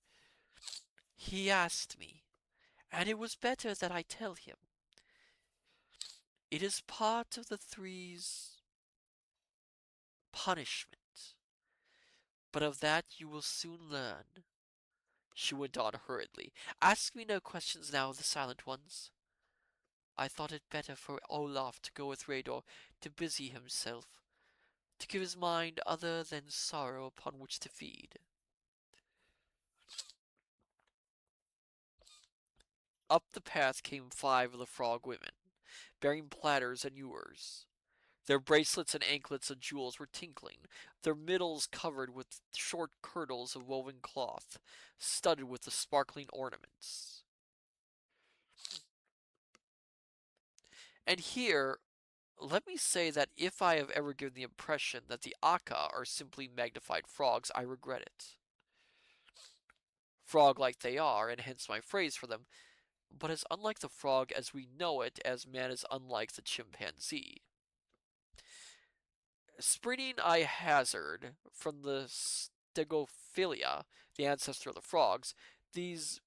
He asked me, and it was better that I tell him. It is part of the three's punishment. But of that you will soon learn. She went on hurriedly. Ask me no questions now of the silent ones. I thought it better for Olaf to go with Rador to busy himself, to give his mind other than sorrow upon which to feed. Up the path came 5 of the frog women, bearing platters and ewers. Their bracelets and anklets of jewels were tinkling, their middles covered with short kirtles of woven cloth, studded with the sparkling ornaments. And here, let me say that if I have ever given the impression that the Aka are simply magnified frogs, I regret it. Frog-like they are, and hence my phrase for them, but as unlike the frog as we know it as man is unlike the chimpanzee. Springing, I hazard, from the Stegophilia, the ancestor of the frogs, these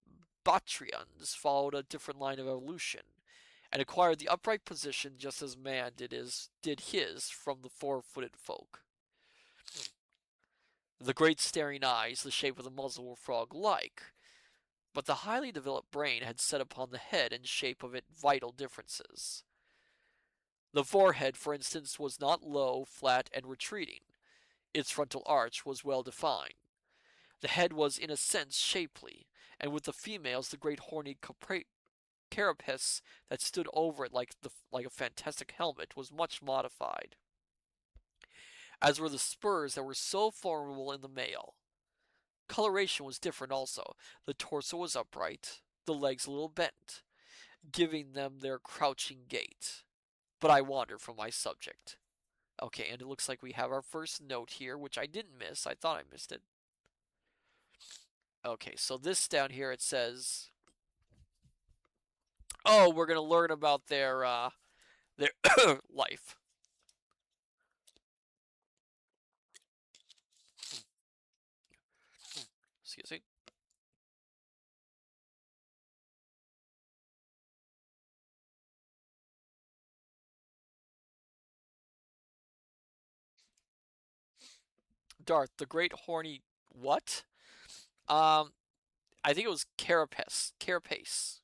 Batrians followed a different line of evolution, and acquired the upright position just as man did his from the four-footed folk. The great staring eyes, the shape of the muzzle were frog-like, but the highly developed brain had set upon the head and shape of it vital differences. The forehead, for instance, was not low, flat, and retreating. Its frontal arch was well defined. The head was in a sense shapely, and with the females the great horny carapace that stood over it like a fantastic helmet was much modified, as were the spurs that were so formidable in the male. Coloration was different also. The torso was upright, the legs a little bent, giving them their crouching gait. But I wander from my subject. Okay, and it looks like we have our first note here, which I didn't miss. I thought I missed it. Okay, so this down here it says, oh, we're gonna learn about their life. Excuse me. Darth, the great horny what? Um, I think it was carapace. Carapace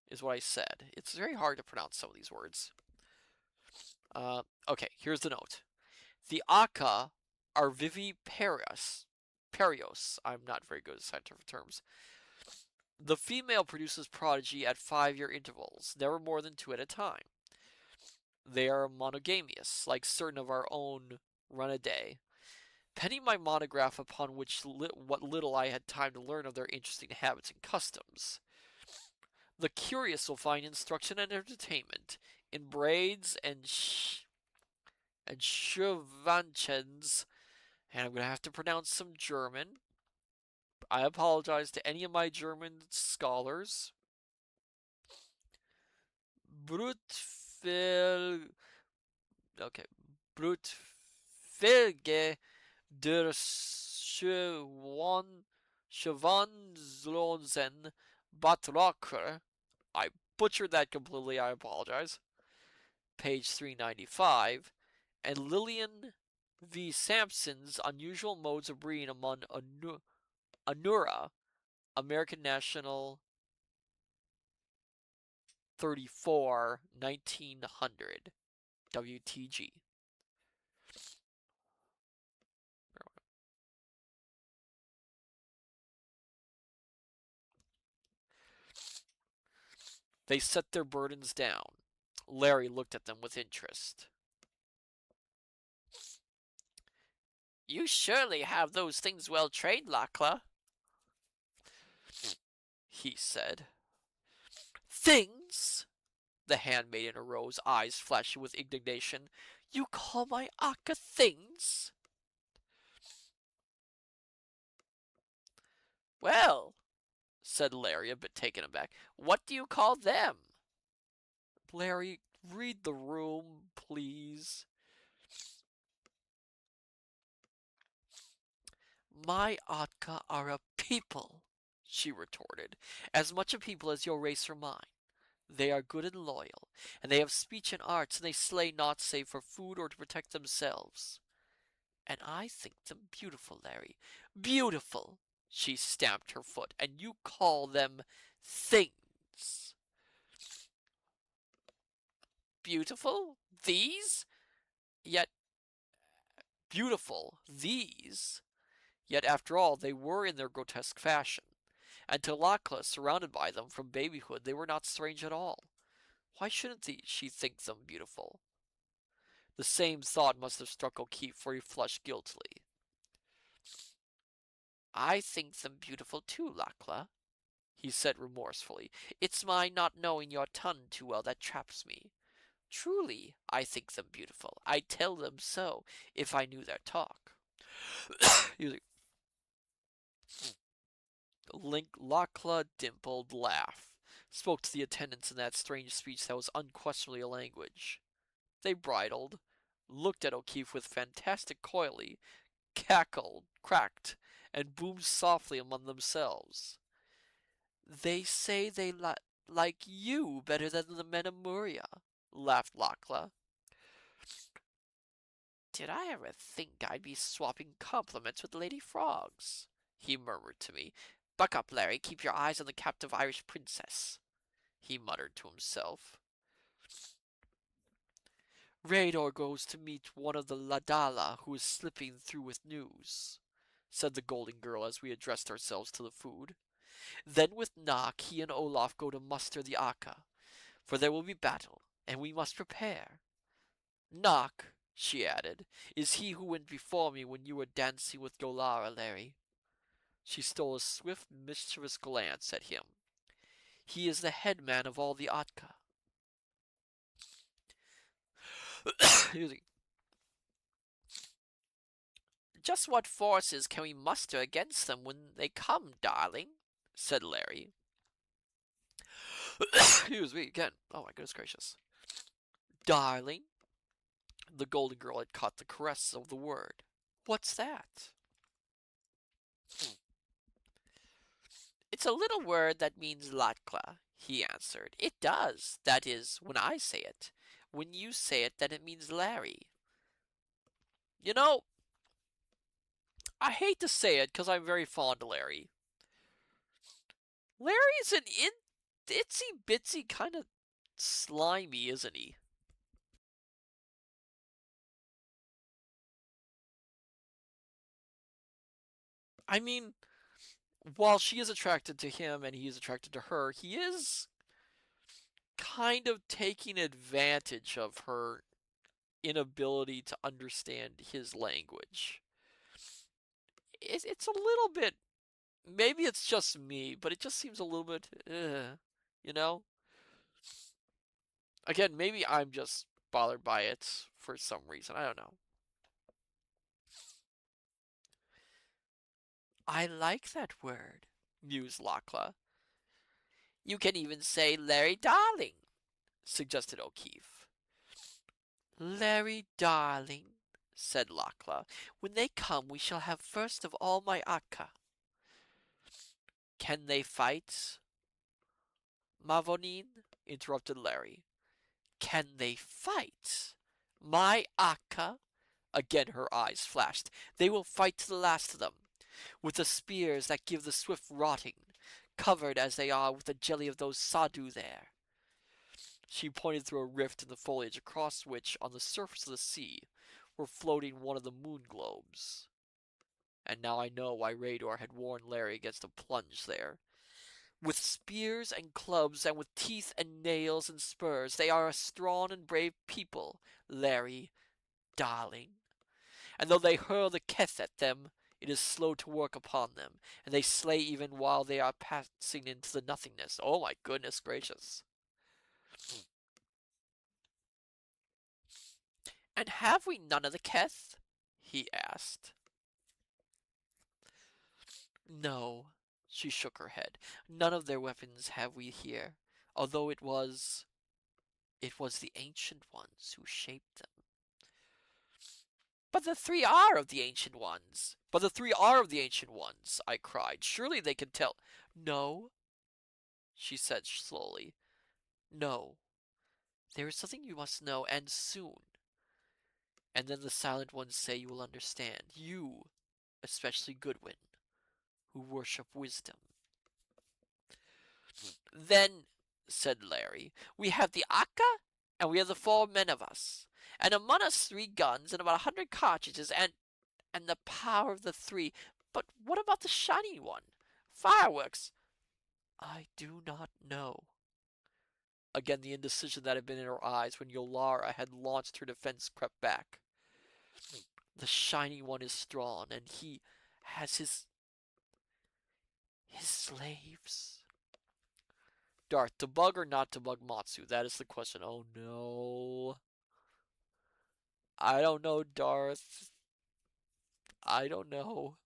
is what I said. It's very hard to pronounce some of these words. Okay, here's the note. The Aka are viviparous. Perios. I'm not very good at scientific terms. The female produces progeny at 5-year intervals, never more than 2 at a time. They are monogamous, like certain of our own Runnidae. Penning my monograph upon which what little I had time to learn of their interesting habits and customs. The curious will find instruction and entertainment in braids and Schwanchens, and I'm going to have to pronounce some German. I apologize to any of my German scholars. Brutfel. Okay. Brutfelge der Schwanzlonsen Batrocker. I butchered that completely, I apologize. Page 395. And Lillian V. Sampson's Unusual Modes of Breeding Among Anura, American National 34, 1900. WTG. They set their burdens down. Larry looked at them with interest. You surely have those things well trained, Lakla, he said. Things? The handmaiden arose, eyes flashing with indignation. You call my Akka things? Well, said Larry, a bit taken aback, what do you call them? Larry, read the room, please. My Akka are a people, she retorted, as much a people as your race or mine. They are good and loyal, and they have speech and arts, and they slay not save for food or to protect themselves. And I think them beautiful, Larry. Beautiful! She stamped her foot. And you call them things. Beautiful? These? Yet beautiful. These? Yet after all, they were in their grotesque fashion. And to Lakla, surrounded by them from babyhood, they were not strange at all. Why shouldn't she think them beautiful? The same thought must have struck O'Keefe, for he flushed guiltily. I think them beautiful too, Lakla, he said remorsefully. It's my not knowing your tongue too well that traps me. Truly, I think them beautiful. I'd tell them so, if I knew their talk. Lakla dimpled laugh, spoke to the attendants in that strange speech that was unquestionably a language. They bridled, looked at O'Keefe with fantastic coyly, cackled, cracked, and boomed softly among themselves. They say they like you better than the men of Muria, laughed Lakla. Did I ever think I'd be swapping compliments with Lady Frogs? He murmured to me. Buck up, Larry, keep your eyes on the captive Irish princess, he muttered to himself. Rador goes to meet one of the Ladala who is slipping through with news, said the Golden Girl as we addressed ourselves to the food. Then with Nock he and Olaf go to muster the Akka, for there will be battle, and we must prepare. Nock, she added, is he who went before me when you were dancing with Yolara, Larry. She stole a swift, mischievous glance at him. He is the head man of all the Atka. Just what forces can we muster against them when they come, darling? Said Larry. Excuse me again. Oh my goodness gracious. Darling? The Golden Girl had caught the caress of the word. What's that? It's a little word that means Latkla, he answered. It does. That is, when I say it. When you say it, then it means Larry. You know, I hate to say it because I'm very fond of Larry. Larry's an itsy bitsy kind of slimy, isn't he? I mean, while she is attracted to him and he is attracted to her, he is kind of taking advantage of her inability to understand his language. It's a little bit. Maybe it's just me, but it just seems a little bit. You know? Again, maybe I'm just bothered by it for some reason. I don't know. I like that word, mused Lakla. You can even say Larry Darling, suggested O'Keefe. Larry Darling, said Lakla. When they come, we shall have first of all my Akka. Can they fight? Mavonin? Interrupted Larry. Can they fight? My Akka? Again her eyes flashed. They will fight to the last of them, with the spears that give the swift rotting, covered as they are with the jelly of those Sadhu there. She pointed through a rift in the foliage across which, on the surface of the sea, were floating one of the moon globes. And now I know why Radar had warned Larry against a plunge there. With spears and clubs, and with teeth and nails and spurs, they are a strong and brave people, Larry, darling. And though they hurl the keth at them, it is slow to work upon them, and they slay even while they are passing into the nothingness. Oh my goodness gracious. And have we none of the keth? He asked. No, she shook her head. None of their weapons have we here, although it was the ancient ones who shaped them. But the three are of the ancient ones. But the three are of the ancient ones, I cried. Surely they can tell. No, she said slowly. No, there is something you must know, and soon. And then the silent ones say you will understand. You, especially Goodwin, who worship wisdom. Then, said Larry, we have the Akka, and we have the 4 men of us, and among us 3 guns and about 100 cartridges, and the power of the 3. But what about the shiny one? Fireworks? I do not know. Again, the indecision that had been in her eyes when Yolara had launched her defense crept back. The shiny one is strong, and he has his slaves. Darth, to bug or not to bug Matsu? That is the question. Oh no. I don't know, Darth. I don't know.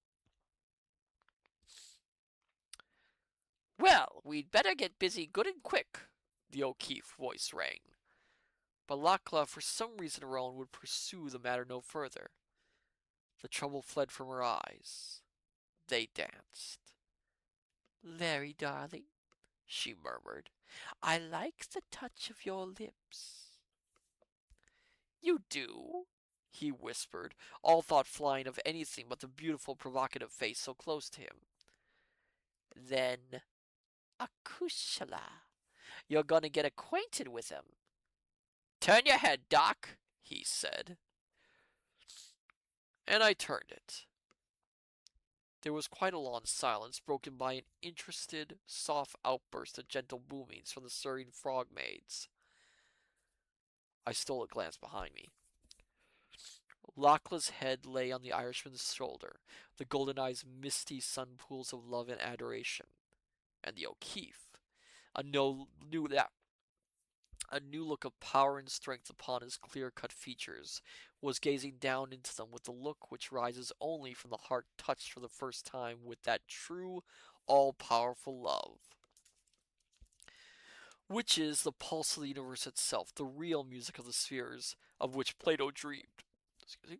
Well, we'd better get busy good and quick, the O'Keefe voice rang. But Lakla, for some reason of her own, would pursue the matter no further. The trouble fled from her eyes. They danced. Larry, darling, she murmured, I like the touch of your lips. You do? He whispered, all thought flying of anything but the beautiful, provocative face so close to him. Then, Akushala, you're going to get acquainted with him. Turn your head, Doc, he said. And I turned it. There was quite a long silence, broken by an interested, soft outburst of gentle boomings from the stirring frog maids. I stole a glance behind me. Lachla's head lay on the Irishman's shoulder, the golden eyes misty sun pools of love and adoration. And the O'Keefe, a new look of power and strength upon his clear-cut features, was gazing down into them with the look which rises only from the heart touched for the first time with that true, all-powerful love, which is the pulse of the universe itself, the real music of the spheres, of which Plato dreamed. Excuse me.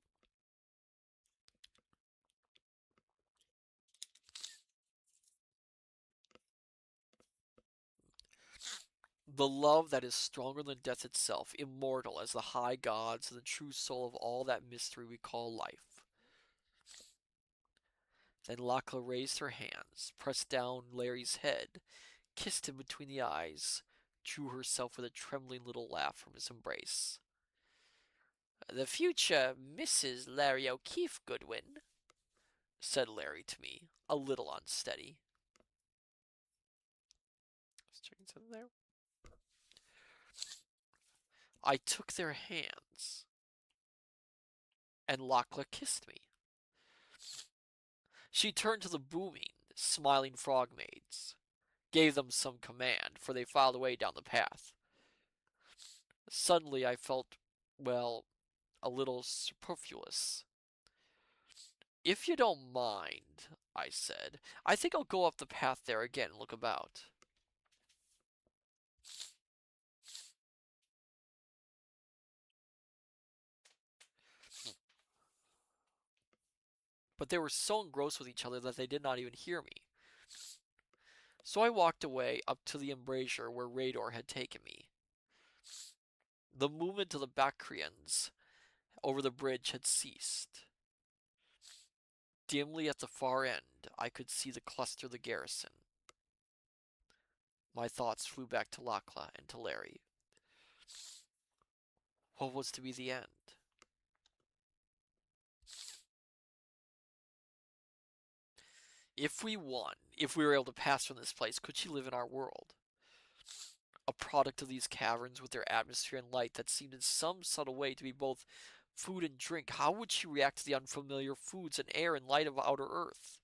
The love that is stronger than death itself, immortal as the high gods, and the true soul of all that mystery we call life. Then Lachla raised her hands, pressed down Larry's head, kissed him between the eyes, drew herself with a trembling little laugh from his embrace. The future Mrs. Larry O'Keefe, Goodwin, said Larry to me, a little unsteady. There. I took their hands, and Lachla kissed me. She turned to the booming, smiling frog maids, gave them some command, for they filed away down the path. Suddenly I felt, well, a little superfluous. If you don't mind, I said, I think I'll go up the path there again and look about. but they were so engrossed with each other that they did not even hear me. So I walked away up to the embrasure where Rador had taken me. The movement of the Bactrians over the bridge had ceased. Dimly at the far end, I could see the cluster of the garrison. My thoughts flew back to Lakla and to Larry. What was to be the end? If we won, if we were able to pass from this place, could she live in our world? A product of these caverns with their atmosphere and light that seemed in some subtle way to be both food and drink, how would she react to the unfamiliar foods and air and light of outer Earth?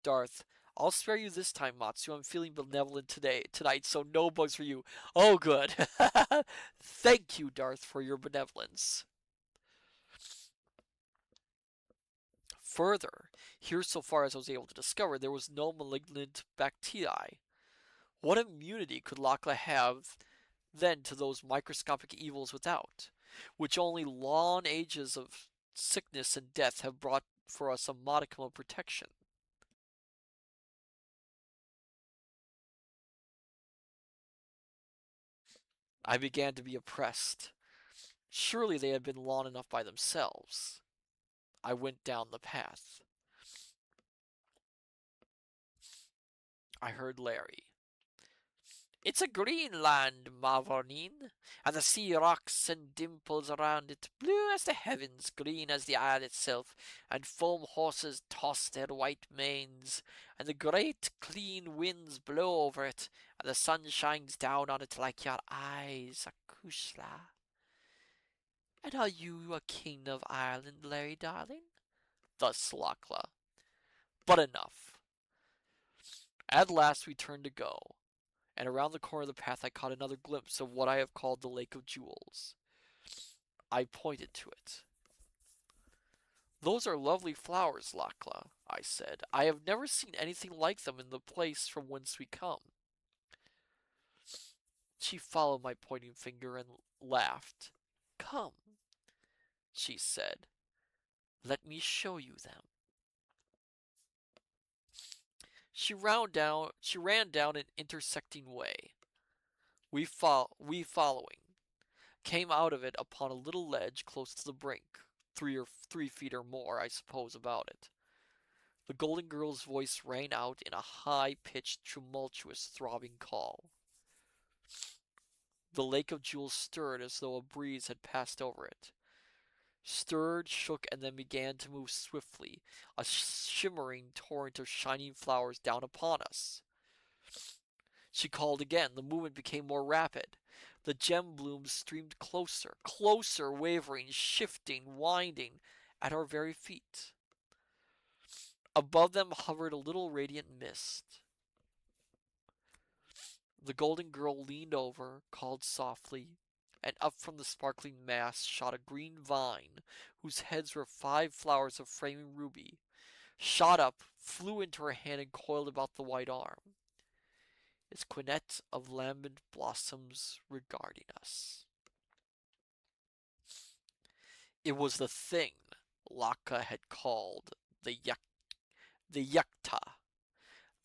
Darth, I'll spare you this time, Matsu. I'm feeling benevolent tonight, so no bugs for you. Oh, good. Thank you, Darth, for your benevolence. Further, here so far as I was able to discover, there was no malignant bacteria. What immunity could Lakla have then to those microscopic evils without, which only long ages of sickness and death have brought for us a modicum of protection? I began to be oppressed. Surely they had been long enough by themselves. I went down the path. I heard Larry. It's a green land, Mavourneen, and the sea rocks and dimples around it, blue as the heavens, green as the isle itself, and foam horses toss their white manes, and the great clean winds blow over it, and the sun shines down on it like your eyes, Akushla. And are you a king of Ireland, Larry darling? Thus Lakla. But enough. At last we turned to go, and around the corner of the path I caught another glimpse of what I have called the Lake of Jewels. I pointed to it. Those are lovely flowers, Lakla, I said. I have never seen anything like them in the place from whence we come. She followed my pointing finger and laughed. Come, she said. Let me show you them. She ran down an intersecting way. We following, came out of it upon a little ledge close to the brink, 3 feet or more, I suppose, about it. The golden girl's voice rang out in a high-pitched, tumultuous, throbbing call. The lake of jewels stirred as though a breeze had passed over it. Stirred, shook, and then began to move swiftly, a shimmering torrent of shining flowers down upon us. She called again. The movement became more rapid. The gem blooms streamed closer, closer, wavering, shifting, winding, at our very feet. Above them hovered a little radiant mist. The golden girl leaned over, called softly, and up from the sparkling mass shot a green vine, whose heads were 5 flowers of flaming ruby, shot up, flew into her hand, and coiled about the white arm. Its quinette of lambent blossoms regarding us. It was the thing Laka had called the Yukta,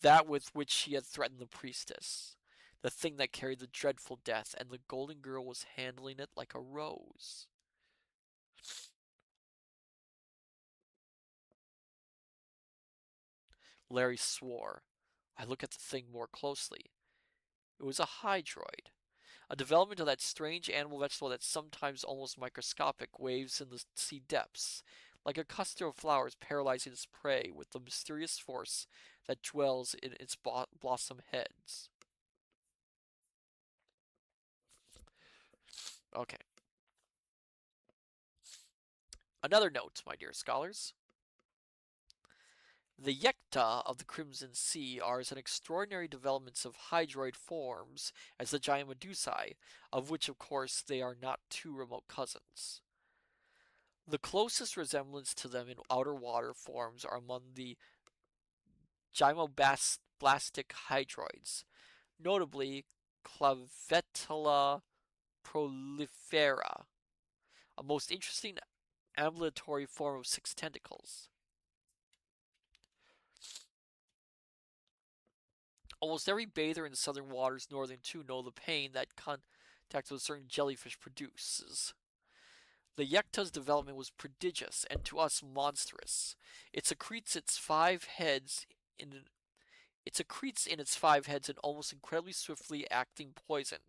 that with which she had threatened the priestess, the thing that carried the dreadful death, and the golden girl was handling it like a rose. Larry swore. I looked at the thing more closely. It was a hydroid, a development of that strange animal vegetable that's sometimes almost microscopic, waves in the sea depths, like a cluster of flowers paralyzing its prey with the mysterious force that dwells in its blossom heads. Okay. Another note, my dear scholars. The Yekta of the Crimson Sea are as extraordinary developments of hydroid forms as the giant medusae, of which of course they are not two remote cousins. The closest resemblance to them in outer water forms are among the gymnoblastic hydroids, notably Clavetula prolifera, a most interesting ambulatory form of 6 tentacles. Almost every bather in southern waters, northern too, know the pain that contact with certain jellyfish produces. The Yekta's development was prodigious, and to us monstrous. It secretes its five heads in It secretes in its 5 heads an almost incredibly swiftly acting poison,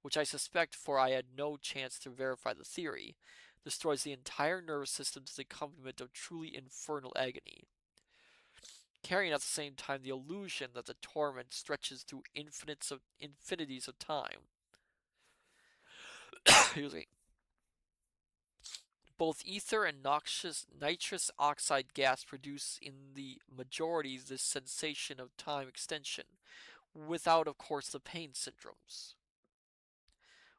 which I suspect, for I had no chance to verify the theory, destroys the entire nervous system to the accompaniment of truly infernal agony, carrying at the same time the illusion that the torment stretches through infinities of time. Excuse me. Both ether and noxious nitrous oxide gas produce in the majority this sensation of time extension, without, of course, the pain syndromes.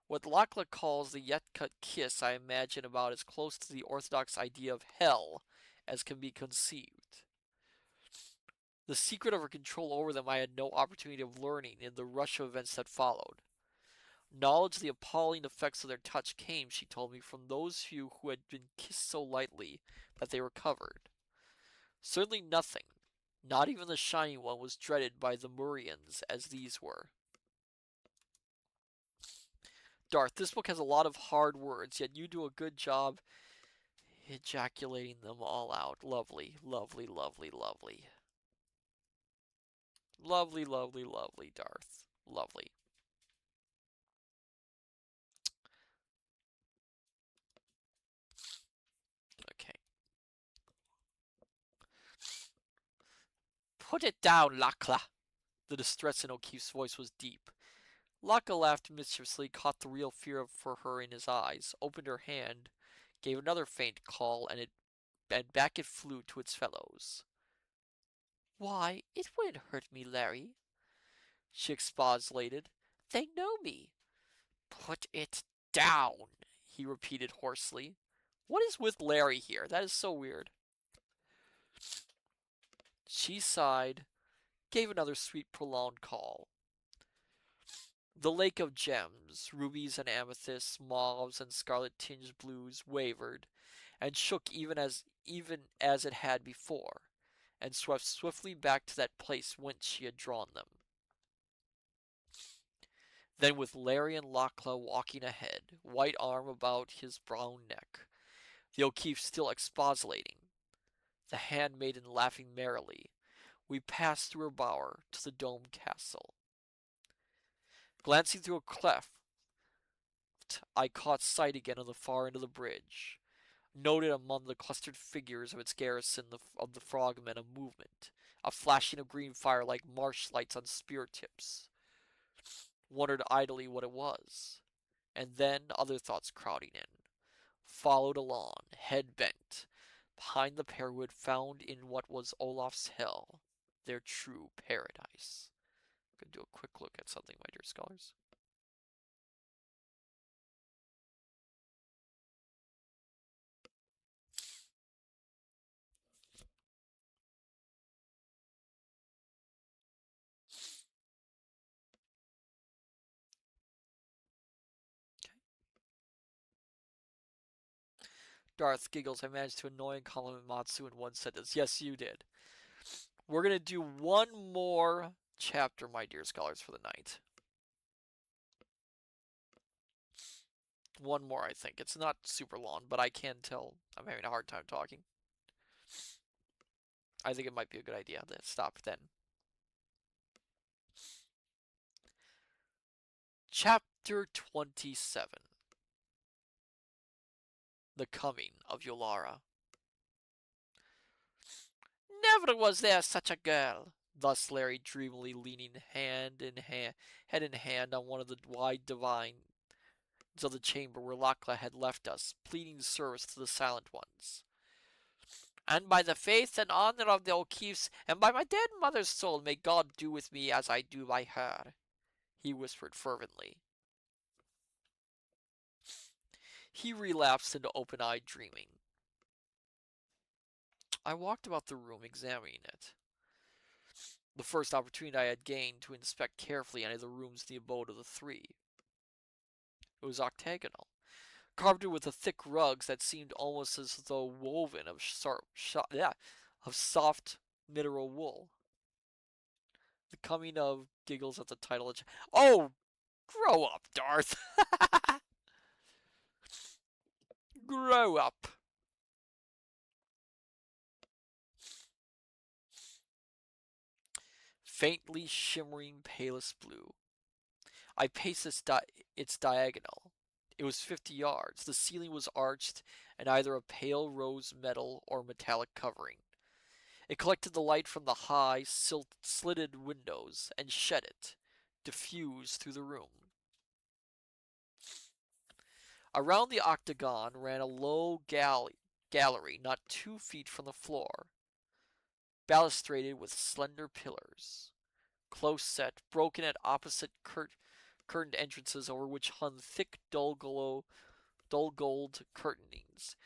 What Lachlan calls the Yetka kiss, I imagine about as close to the orthodox idea of hell as can be conceived. The secret of her control over them I had no opportunity of learning in the rush of events that followed. Knowledge of the appalling effects of their touch came, she told me, from those few who had been kissed so lightly that they recovered. Certainly nothing, not even the Shining One, was dreaded by the Murians as these were. Darth, this book has a lot of hard words, yet you do a good job ejaculating them all out. Lovely, lovely, lovely, lovely. Lovely, lovely, lovely, Darth. Lovely. Okay. Put it down, Lakla. The distress in O'Keefe's voice was deep. Laka laughed mischievously, caught the real fear for her in his eyes, opened her hand, gave another faint call, and back it flew to its fellows. Why, it wouldn't hurt me, Larry, she expostulated. They know me. Put it down, he repeated hoarsely. What is with Larry here? That is so weird. She sighed, gave another sweet, prolonged call. The lake of gems, rubies and amethysts, mauves and scarlet-tinged blues, wavered and shook even as it had before, and swept swiftly back to that place whence she had drawn them. Then, with Larry and Lachlan walking ahead, white arm about his brown neck, the O'Keefe still expostulating, the handmaiden laughing merrily, we passed through her bower to the domed castle. Glancing through a cleft, I caught sight again of the far end of the bridge, noted among the clustered figures of its garrison of the frogmen a movement, a flashing of green fire like marsh lights on spear tips. Wondered idly what it was, and then, other thoughts crowding in, followed along, head bent, behind the pair who had found in what was Olaf's hell their true paradise. I'm going to do a quick look at something, my dear scholars. Darth giggles. I managed to annoy and compliment Matsu in one sentence. Yes, you did. We're going to do one more chapter, my dear scholars, for the night. One more, I think. It's not super long, but I can tell I'm having a hard time talking. I think it might be a good idea to stop then. Chapter 27. The Coming of Yolara. Never was there such a girl. Thus Larry dreamily leaning head in hand on one of the wide divines of the chamber where Lakla had left us, pleading service to the silent ones. And by the faith and honor of the O'Keefes, and by my dead mother's soul, may God do with me as I do by her, he whispered fervently. He relapsed into open-eyed dreaming. I walked about the room, examining it. The first opportunity I had gained to inspect carefully any of the rooms in the abode of the three. It was octagonal, carved with the thick rugs that seemed almost as though woven of of soft mineral wool. The coming of giggles at the title. Oh, grow up, Darth. Grow up. Faintly shimmering palest blue. I paced its diagonal. It was 50 yards. The ceiling was arched and either a pale rose metal or metallic covering. It collected the light from the high, slitted windows and shed it, diffused through the room. Around the octagon ran a low gallery not 2 feet from the floor, balustraded with slender pillars, close set, broken at opposite curtained entrances over which hung thick, dull gold curtainings,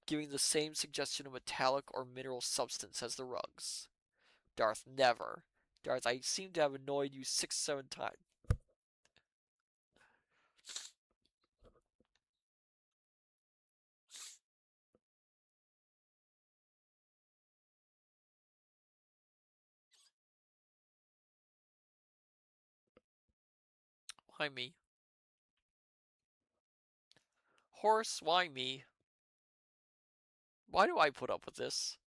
giving the same suggestion of metallic or mineral substance as the rugs. Darth, never. Darth, I seem to have annoyed you 6, 7 times. Why me? Horse, why me? Why do I put up with this?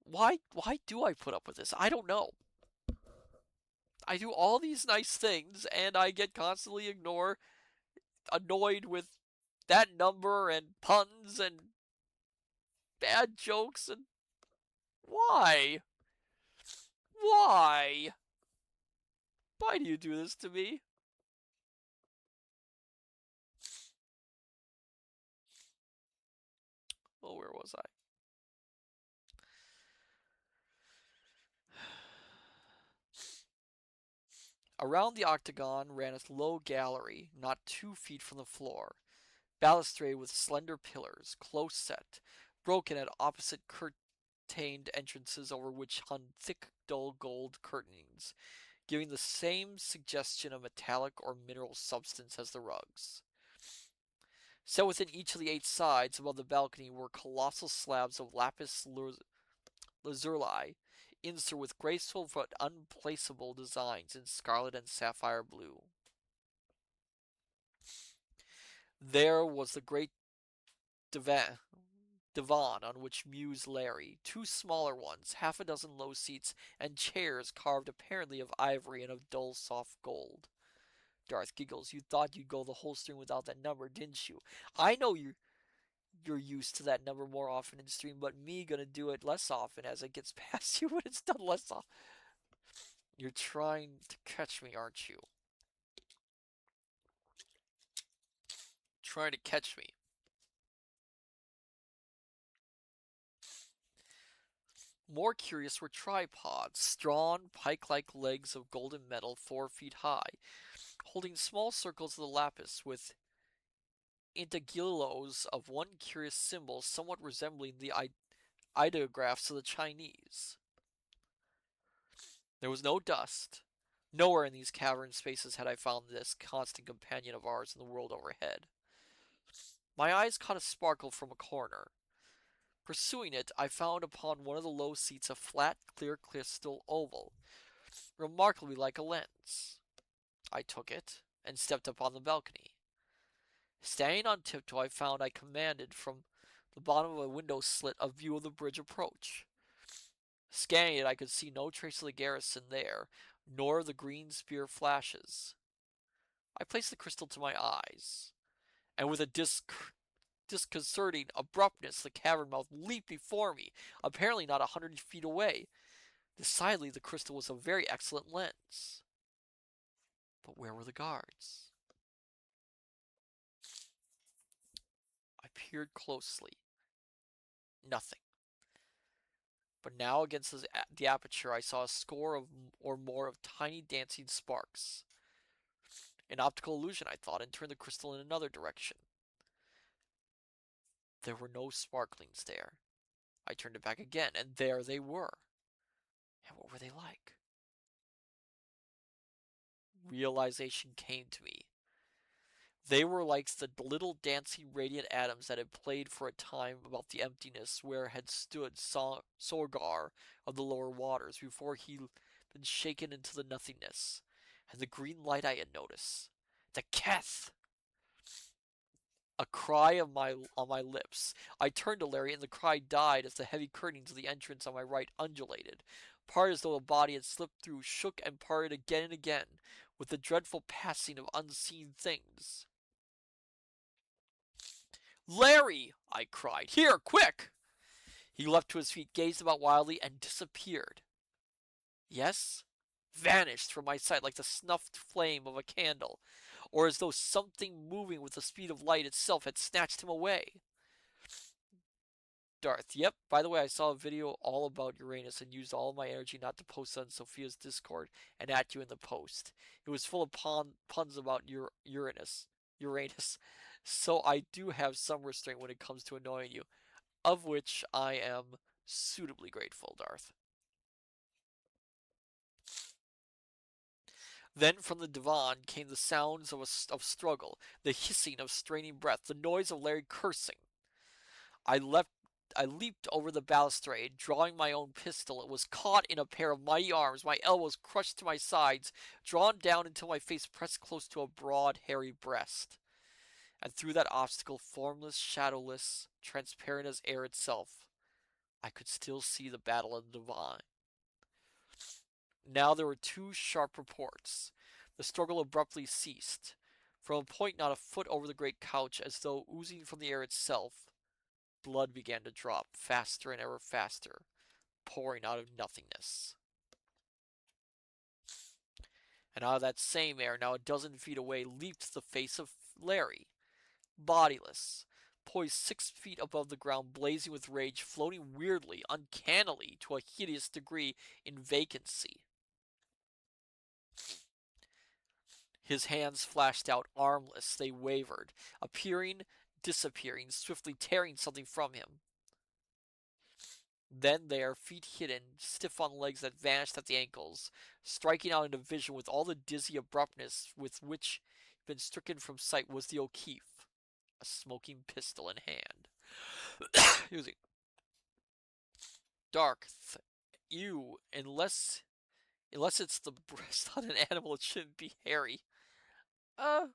Why do I put up with this? I don't know. I do all these nice things and I get constantly annoyed with that number and puns and bad jokes and why? Why? Why do you do this to me? Oh, where was I? Around the octagon ran a low gallery, not 2 feet from the floor, balustrade with slender pillars, close set, broken at opposite curtained entrances over which hung thick, dull gold curtains, giving the same suggestion of metallic or mineral substance as the rugs. Set within each of the 8 sides above the balcony were colossal slabs of lapis lazuli, inserted with graceful but unplaceable designs in scarlet and sapphire blue. There was the great divan on which mused Larry, 2 smaller ones, half a dozen low seats, and chairs carved apparently of ivory and of dull soft gold. Darth giggles. You thought you'd go the whole stream without that number, didn't you? I know you're used to that number more often in stream, but me gonna do it less often as it gets past you when it's done less often. You're trying to catch me, aren't you? Trying to catch me. More curious were tripods, strong, pike-like legs of golden metal 4 feet high, holding small circles of the lapis with intagliolos of one curious symbol somewhat resembling the ideographs of the Chinese. There was no dust. Nowhere in these cavern spaces had I found this constant companion of ours in the world overhead. My eyes caught a sparkle from a corner. Pursuing it, I found upon one of the low seats a flat, clear crystal oval, remarkably like a lens. I took it and stepped up on the balcony. Standing on tiptoe, I found I commanded from the bottom of a window slit a view of the bridge approach. Scanning it, I could see no trace of the garrison there, nor the green spear flashes. I placed the crystal to my eyes, and with a disconcerting abruptness, the cavern mouth leaped before me, apparently not 100 feet away. Decidedly, the crystal was a very excellent lens. But where were the guards? I peered closely. Nothing. But now against the aperture I saw a score of or more of tiny dancing sparks. An optical illusion, I thought, and turned the crystal in another direction. There were no sparklings there. I turned it back again, and there they were. And what were they like? Realization came to me. They were like the little dancing radiant atoms that had played for a time about the emptiness where had stood Sorgar of the lower waters before he'd been shaken into the nothingness. And the green light I had noticed. The Keth! A cry on my lips. I turned to Larry, and the cry died as the heavy curtains of the entrance on my right undulated, part as though a body had slipped through, shook and parted again and again, with the dreadful passing of unseen things. Larry! I cried. Here, quick! He leapt to his feet, gazed about wildly, and disappeared. Yes? Vanished from my sight like the snuffed flame of a candle, or as though something moving with the speed of light itself had snatched him away. Darth, yep. By the way, I saw a video all about Uranus and used all of my energy not to post on Sophia's Discord and at you in the post. It was full of puns about Uranus. So I do have some restraint when it comes to annoying you, of which I am suitably grateful, Darth. Then from the divan came the sounds of struggle, the hissing of straining breath, the noise of Larry cursing. I leapt I leaped over the balustrade, drawing my own pistol. It was caught in a pair of mighty arms, my elbows crushed to my sides, drawn down until my face pressed close to a broad, hairy breast. And through that obstacle, formless, shadowless, transparent as air itself, I could still see the battle of the divine. Now there were two sharp reports. The struggle abruptly ceased. From a point not a foot over the great couch, as though oozing from the air itself, blood began to drop, faster and ever faster, pouring out of nothingness. And out of that same air, now a dozen feet away, leaped the face of Larry, bodiless, poised 6 feet above the ground, blazing with rage, floating weirdly, uncannily, to a hideous degree in vacancy. His hands flashed out, armless, they wavered, appearing, disappearing, swiftly tearing something from him. Then there, feet hidden, stiff on legs that vanished at the ankles, striking out into vision with all the dizzy abruptness with which he'd been stricken from sight, was the O'Keefe, a smoking pistol in hand. Excuse me. Dark, you, unless it's the breast on an animal, it shouldn't be hairy. Uh,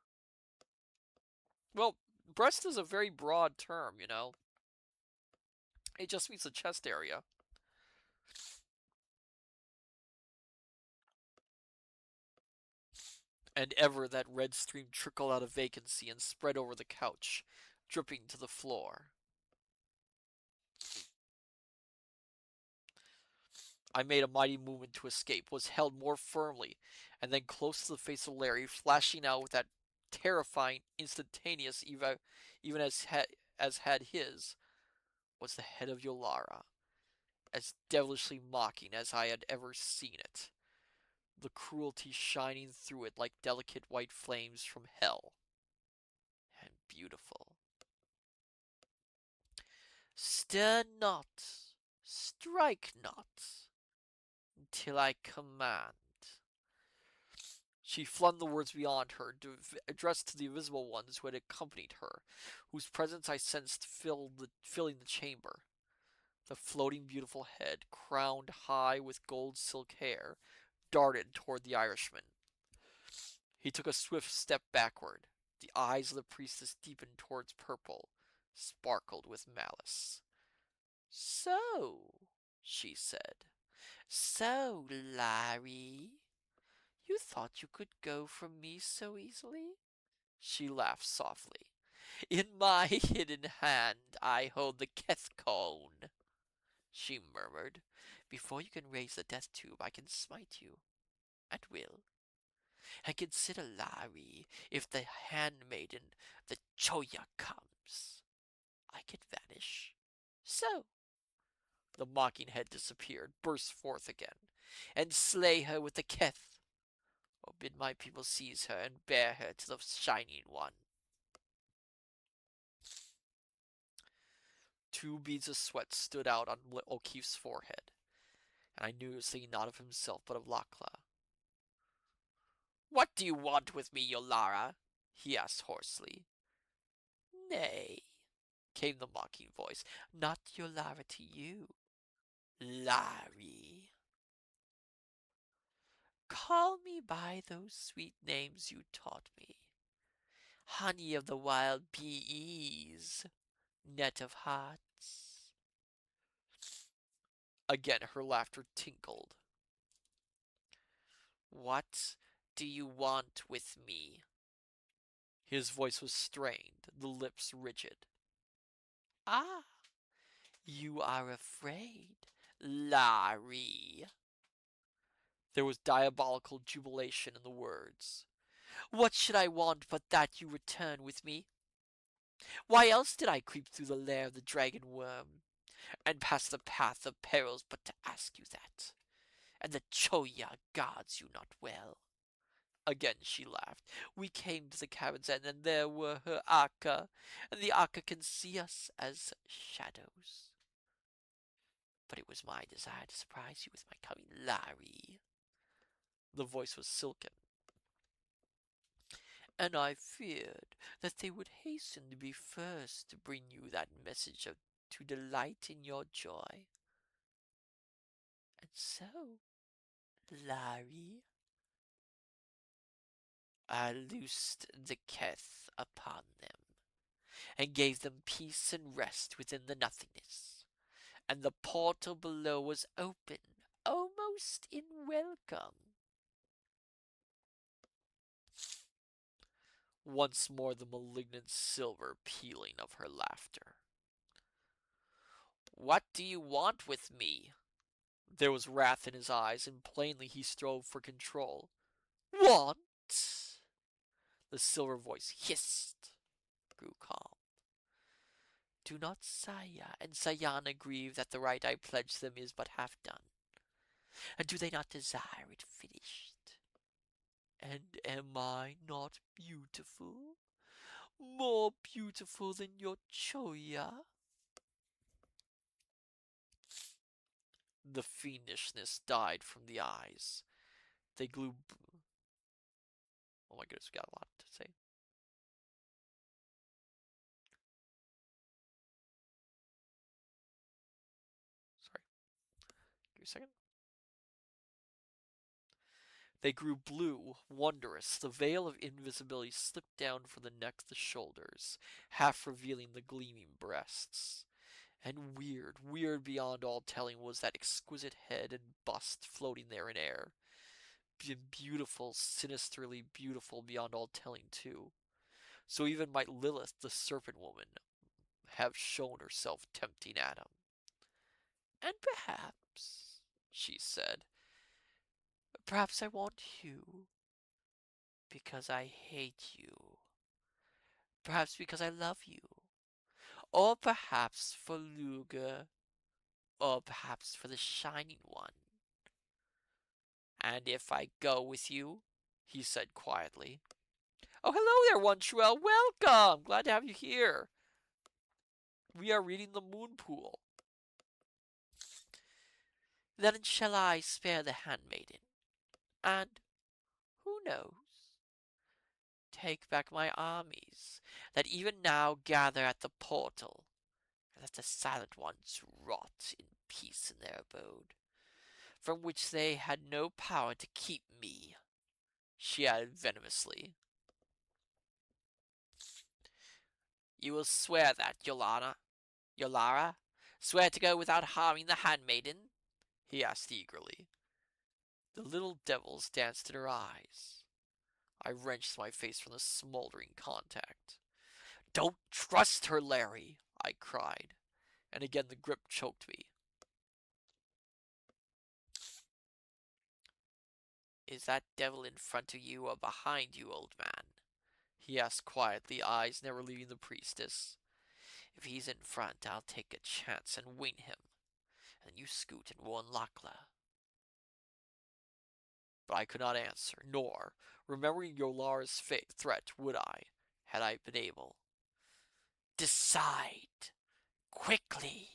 well, breast is a very broad term, you know. It just means the chest area. And ever that red stream trickled out of vacancy and spread over the couch, dripping to the floor. I made a mighty movement to escape, was held more firmly, and then close to the face of Larry, flashing out with that terrifying, instantaneous, even as had his, was the head of Yolara, as devilishly mocking as I had ever seen it, the cruelty shining through it like delicate white flames from hell, and beautiful. Stir not, strike not, until I command. She flung the words beyond her, addressed to the invisible ones who had accompanied her, whose presence I sensed filling the chamber. The floating beautiful head, crowned high with gold silk hair, darted toward the Irishman. He took a swift step backward. The eyes of the priestess deepened towards purple, sparkled with malice. So, she said. So, Larry, you thought you could go from me so easily? She laughed softly. In my hidden hand I hold the Keth cone, she murmured. Before you can raise the death tube, I can smite you, at will. And consider, Larry, if the handmaiden, the Choya, comes, I can vanish. So, the mocking head disappeared, burst forth again, and slay her with the Keth, or bid my people seize her and bear her to the Shining One. Two beads of sweat stood out on O'Keefe's forehead, and I knew he was thinking not of himself, but of Lakla. What do you want with me, Yolara? he asked hoarsely. Nay, came the mocking voice, not Yolara to you, Larry. Call me by those sweet names you taught me. Honey of the wild bees, net of hearts. Again her laughter tinkled. What do you want with me? His voice was strained, the lips rigid. Ah, you are afraid, Larry. There was diabolical jubilation in the words. What should I want but that you return with me? Why else did I creep through the lair of the dragon worm, and pass the path of perils but to ask you that? And the Choya guards you not well. Again she laughed. We came to the cabin's end, and there were her Akka, and the Akka can see us as shadows. But it was my desire to surprise you with my coming, Larry. The voice was silken. And I feared that they would hasten to be first to bring you that message to delight in your joy. And so, Larry, I loosed the keth upon them, and gave them peace and rest within the nothingness. And the portal below was open, almost in welcome. Once more the malignant silver pealing of her laughter. What do you want with me? There was wrath in his eyes, and plainly he strove for control. Want? The silver voice hissed, grew calm. Do not Saya and Sayana grieve that the right I pledge them is but half done? And do they not desire it finished? And am I not beautiful? More beautiful than your Choya? The fiendishness died from the eyes. They grew. Oh my goodness, we got a lot to say. Sorry. Give me a second. They grew blue, wondrous. The veil of invisibility slipped down from the neck to the shoulders, half revealing the gleaming breasts. And weird, weird beyond all telling was that exquisite head and bust floating there in air. Beautiful, sinisterly beautiful beyond all telling, too. So even might Lilith, the serpent woman, have shown herself tempting Adam. And perhaps, she said, perhaps I want you because I hate you. Perhaps because I love you. Or perhaps for Luger. Or perhaps for the Shining One. And if I go with you, he said quietly. Oh, hello there, One Truel. Welcome. Glad to have you here. We are reading The Moon Pool. Then shall I spare the handmaiden. And who knows? Take back my armies that even now gather at the portal, and let the silent ones rot in peace in their abode, from which they had no power to keep me, she added venomously. You will swear that, Yolara? Swear to go without harming the handmaiden? He asked eagerly. The little devils danced in her eyes. I wrenched my face from the smoldering contact. Don't trust her, Larry, I cried, and again the grip choked me. Is that devil in front of you or behind you, old man? He asked quietly, eyes never leaving the priestess. If he's in front, I'll take a chance and wing him, and you scoot and warn Lakla. But I could not answer, nor, remembering Yolara's threat, would I, had I been able. Decide! Quickly!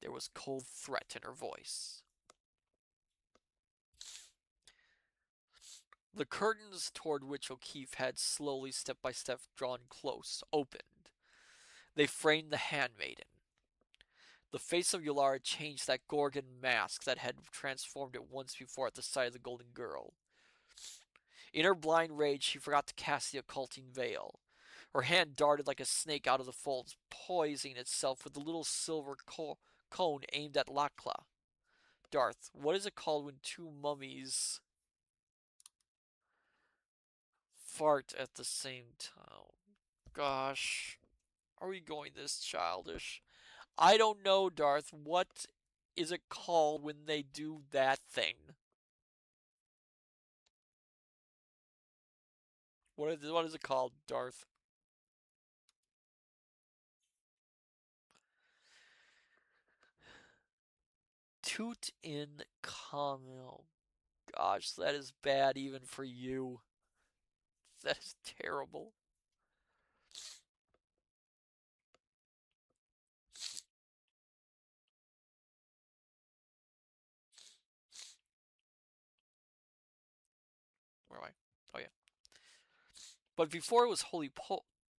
There was cold threat in her voice. The curtains toward which O'Keefe had slowly, step by step, drawn close opened. They framed the handmaiden. The face of Yulara changed that Gorgon mask that had transformed it once before at the sight of the golden girl. In her blind rage, she forgot to cast the occulting veil. Her hand darted like a snake out of the folds, poising itself with the little silver cone aimed at Lakla. Darth, what is it called when two mummies fart at the same time? Gosh, are we going this childish? I don't know, Darth. What is it called when they do that thing? What is it called, Darth? Toot in Kamil. Gosh, that is bad even for you. That is terrible. Where am I? Oh, yeah. But before it was wholly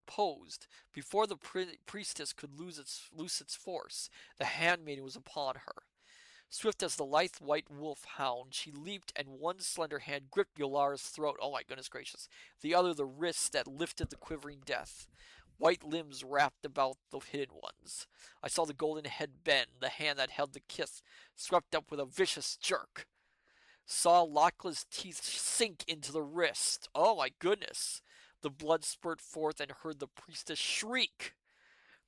posed, before the priestess could loose its force, the handmaiden was upon her. Swift as the lithe white wolf hound, she leaped, and one slender hand gripped Yolara's throat. Oh my goodness gracious! The other the wrist that lifted the quivering death. White limbs wrapped about the hidden ones. I saw the golden head bend, the hand that held the kiss swept up with a vicious jerk. Saw Lakla's teeth sink into the wrist. Oh my goodness! The blood spurt forth and heard the priestess shriek.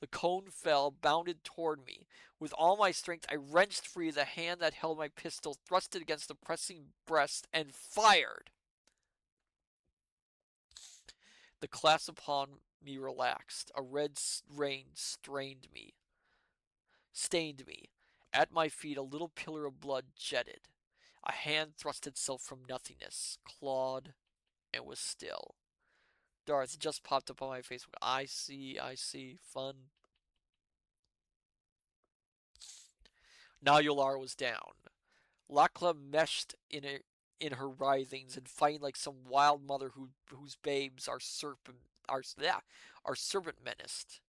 The cone fell, bounded toward me. With all my strength, I wrenched free the hand that held my pistol, thrust it against the pressing breast, and fired. The clasp upon me relaxed. A red rain stained me. At my feet, a little pillar of blood jetted. A hand thrust itself from nothingness, clawed, and was still. Darth just popped up on my Facebook. I see. Fun. Now Yolara was down. Lakla meshed in her writhings and fighting like some wild mother whose babes are serpent menaced.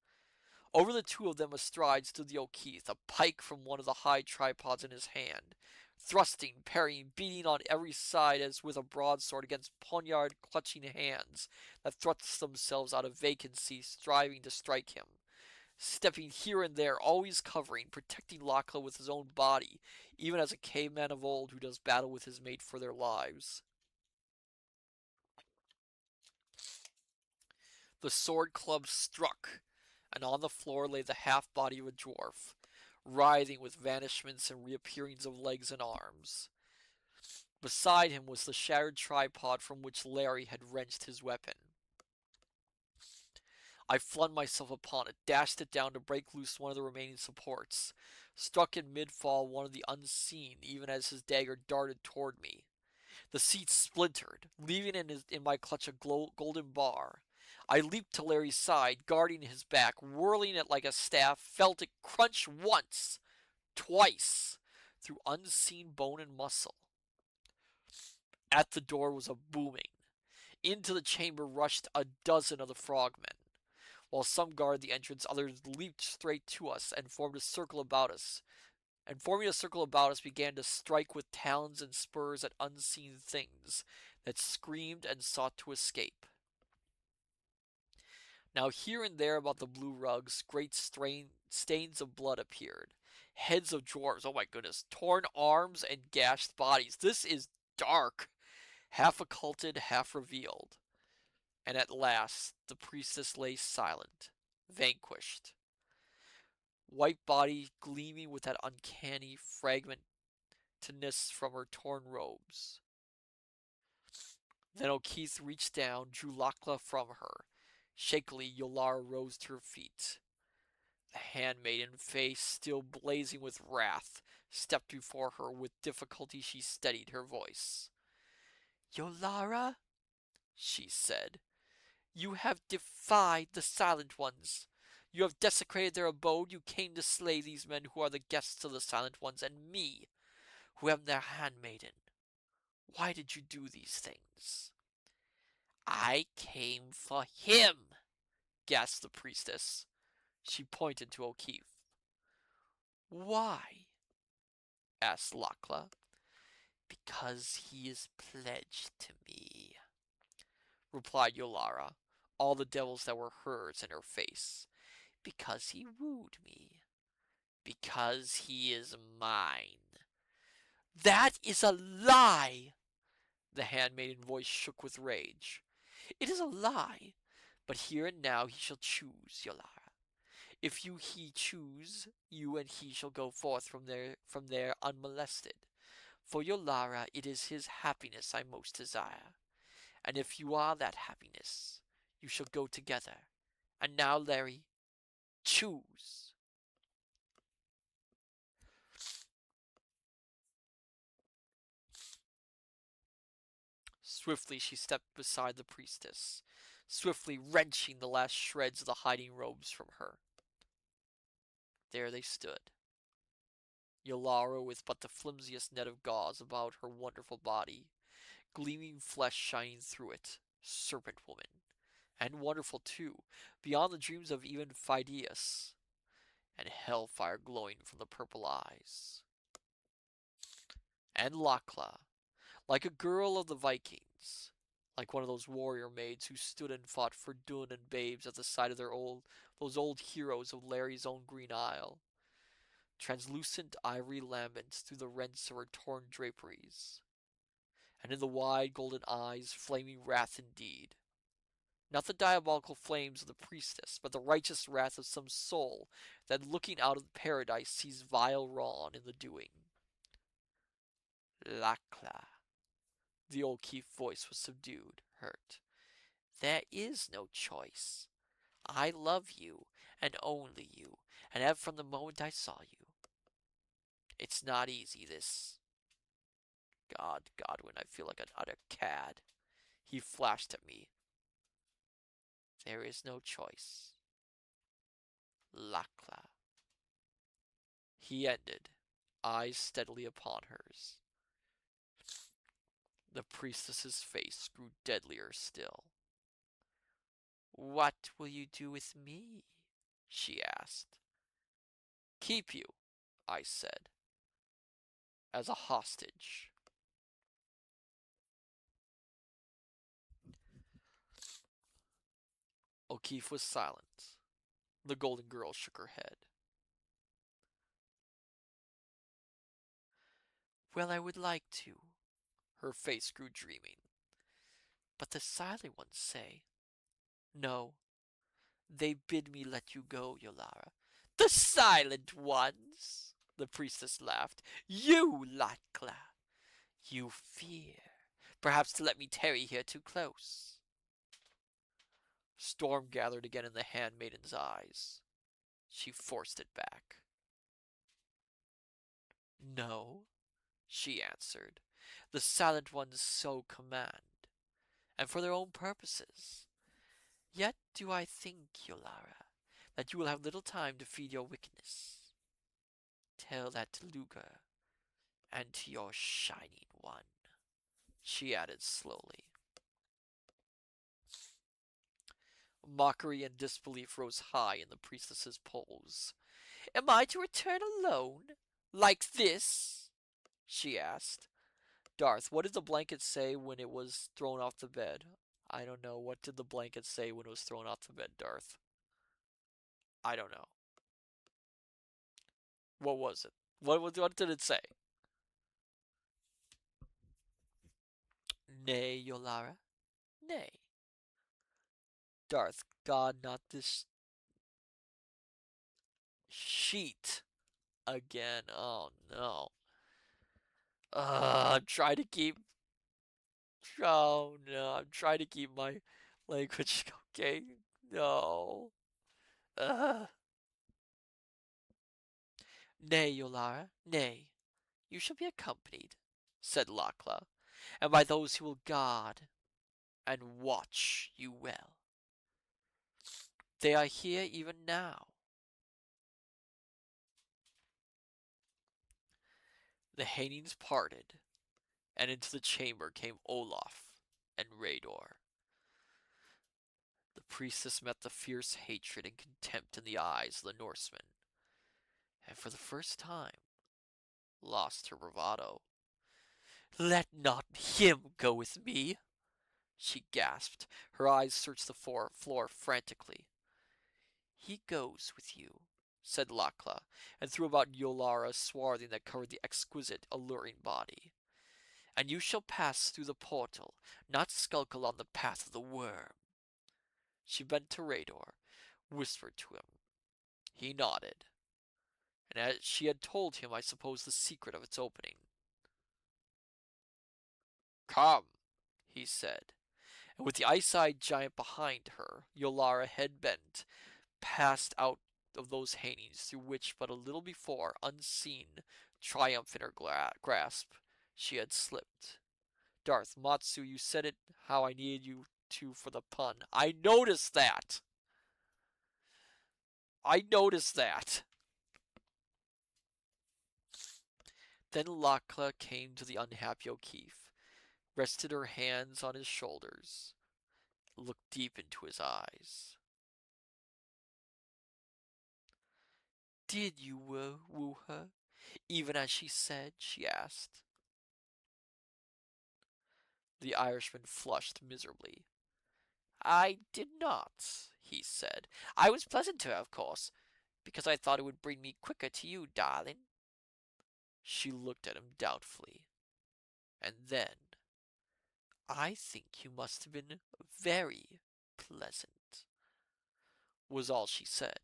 Over the two of them astride stood the O'Keefe, a pike from one of the high tripods in his hand, thrusting, parrying, beating on every side as with a broadsword against poniard clutching hands that thrust themselves out of vacancy, striving to strike him. Stepping here and there, always covering, protecting Lakla with his own body, even as a caveman of old who does battle with his mate for their lives. The sword club struck, and on the floor lay the half body of a dwarf, writhing with vanishments and reappearings of legs and arms. Beside him was the shattered tripod from which Larry had wrenched his weapon. I flung myself upon it, dashed it down to break loose one of the remaining supports, struck in mid-fall one of the unseen even as his dagger darted toward me. The seat splintered, leaving in my clutch a golden bar. I leaped to Larry's side, guarding his back, whirling it like a staff, felt it crunch once, twice, through unseen bone and muscle. At the door was a booming. Into the chamber rushed a dozen of the frogmen. While some guarded the entrance, others leaped straight to us and formed a circle about us. And forming a circle about us, began to strike with talons and spurs at unseen things that screamed and sought to escape. Now, here and there about the blue rugs, great stains of blood appeared. Heads of dwarves, oh my goodness, torn arms and gashed bodies. This is dark, half occulted, half revealed. And at last, the priestess lay silent, vanquished. White body gleaming with that uncanny fragmentedness from her torn robes. Then O'Keefe reached down, drew Lakla from her. Shakily, Yolara rose to her feet. The handmaiden, face still blazing with wrath, stepped before her. With difficulty she steadied her voice. "Yolara," she said, "you have defied the Silent Ones. You have desecrated their abode. You came to slay these men who are the guests of the Silent Ones, and me, who am their handmaiden. Why did you do these things? I came for him, gasped the priestess. She pointed to O'Keefe. Why? Asked Lakla. Because he is pledged to me, replied Yolara, all the devils that were hers in her face. Because he wooed me. Because he is mine. That is a lie! The handmaiden voice shook with rage. It is a lie, but here and now he shall choose, Yolara. If he choose, you and he shall go forth from there unmolested. For Yolara, it is his happiness I most desire. And if you are that happiness, you shall go together. And now, Larry, choose. Swiftly she stepped beside the priestess, swiftly wrenching the last shreds of the hiding robes from her. There they stood, Yolara with but the flimsiest net of gauze about her wonderful body, gleaming flesh shining through it, serpent woman, and wonderful too, beyond the dreams of even Phidias, and hellfire glowing from the purple eyes. And Lakla, like a girl of the Vikings, like one of those warrior maids who stood and fought for Dun and babes at the side of those old heroes of Larry's own Green Isle. Translucent ivory lambents through the rents of her torn draperies, and in the wide golden eyes flaming wrath indeed. Not the diabolical flames of the priestess, but the righteous wrath of some soul that looking out of paradise sees vile wrong in the doing. Lakla. The old Keith voice was subdued, hurt. There is no choice. I love you, and only you, and have from the moment I saw you. It's not easy, this. Godwin, I feel like an utter cad. He flashed at me. There is no choice. Lakla. He ended, eyes steadily upon hers. The priestess's face grew deadlier still. What will you do with me? She asked. Keep you, I said, as a hostage. O'Keefe was silent. The golden girl shook her head. Well, I would like to. Her face grew dreaming. But the silent ones say, no, they bid me let you go, Yolara. The silent ones! The priestess laughed. You, Lakla! You fear, perhaps to let me tarry here too close. Storm gathered again in the handmaiden's eyes. She forced it back. No, she answered. The silent ones so command, and for their own purposes. Yet do I think, Yolara, that you will have little time to feed your wickedness. Tell that to Luger and to your shining one, she added slowly. Mockery and disbelief rose high in the priestess's pose. Am I to return alone? Like this? She asked. Darth, what did the blanket say when it was thrown off the bed? I don't know. What did the blanket say when it was thrown off the bed, Darth? I don't know. What was it? What did it say? Nay, Yolara, nay. Darth, God, not this sheet again. Oh no. I'm trying to keep. Oh no, I'm trying to keep my language okay. No. Uh. Nay, Yolara, nay. You shall be accompanied, said Lakla, and by those who will guard and watch you well. They are here even now. The hangings parted, and into the chamber came Olaf and Rador. The priestess met the fierce hatred and contempt in the eyes of the Norseman, and for the first time lost her bravado. Let not him go with me, she gasped. Her eyes searched the floor frantically. He goes with you, said Lakla, and threw about Yolara a swathing that covered the exquisite, alluring body. And you shall pass through the portal, not skulk along the path of the worm. She bent to Rador, whispered to him. He nodded, and as she had told him, I suppose, the secret of its opening. Come, he said, and with the ice-eyed giant behind her, Yolara head bent, passed out of those hangings through which but a little before, unseen, triumph in her grasp, she had slipped. Darth, Matsu, you said it how I needed you to for the pun. I noticed that! I noticed that! Then Lakla came to the unhappy O'Keefe, rested her hands on his shoulders, looked deep into his eyes. Did you woo her, even as she said? She asked. The Irishman flushed miserably. I did not, he said. I was pleasant to her, of course, because I thought it would bring me quicker to you, darling. She looked at him doubtfully, and then, I think you must have been very pleasant, was all she said,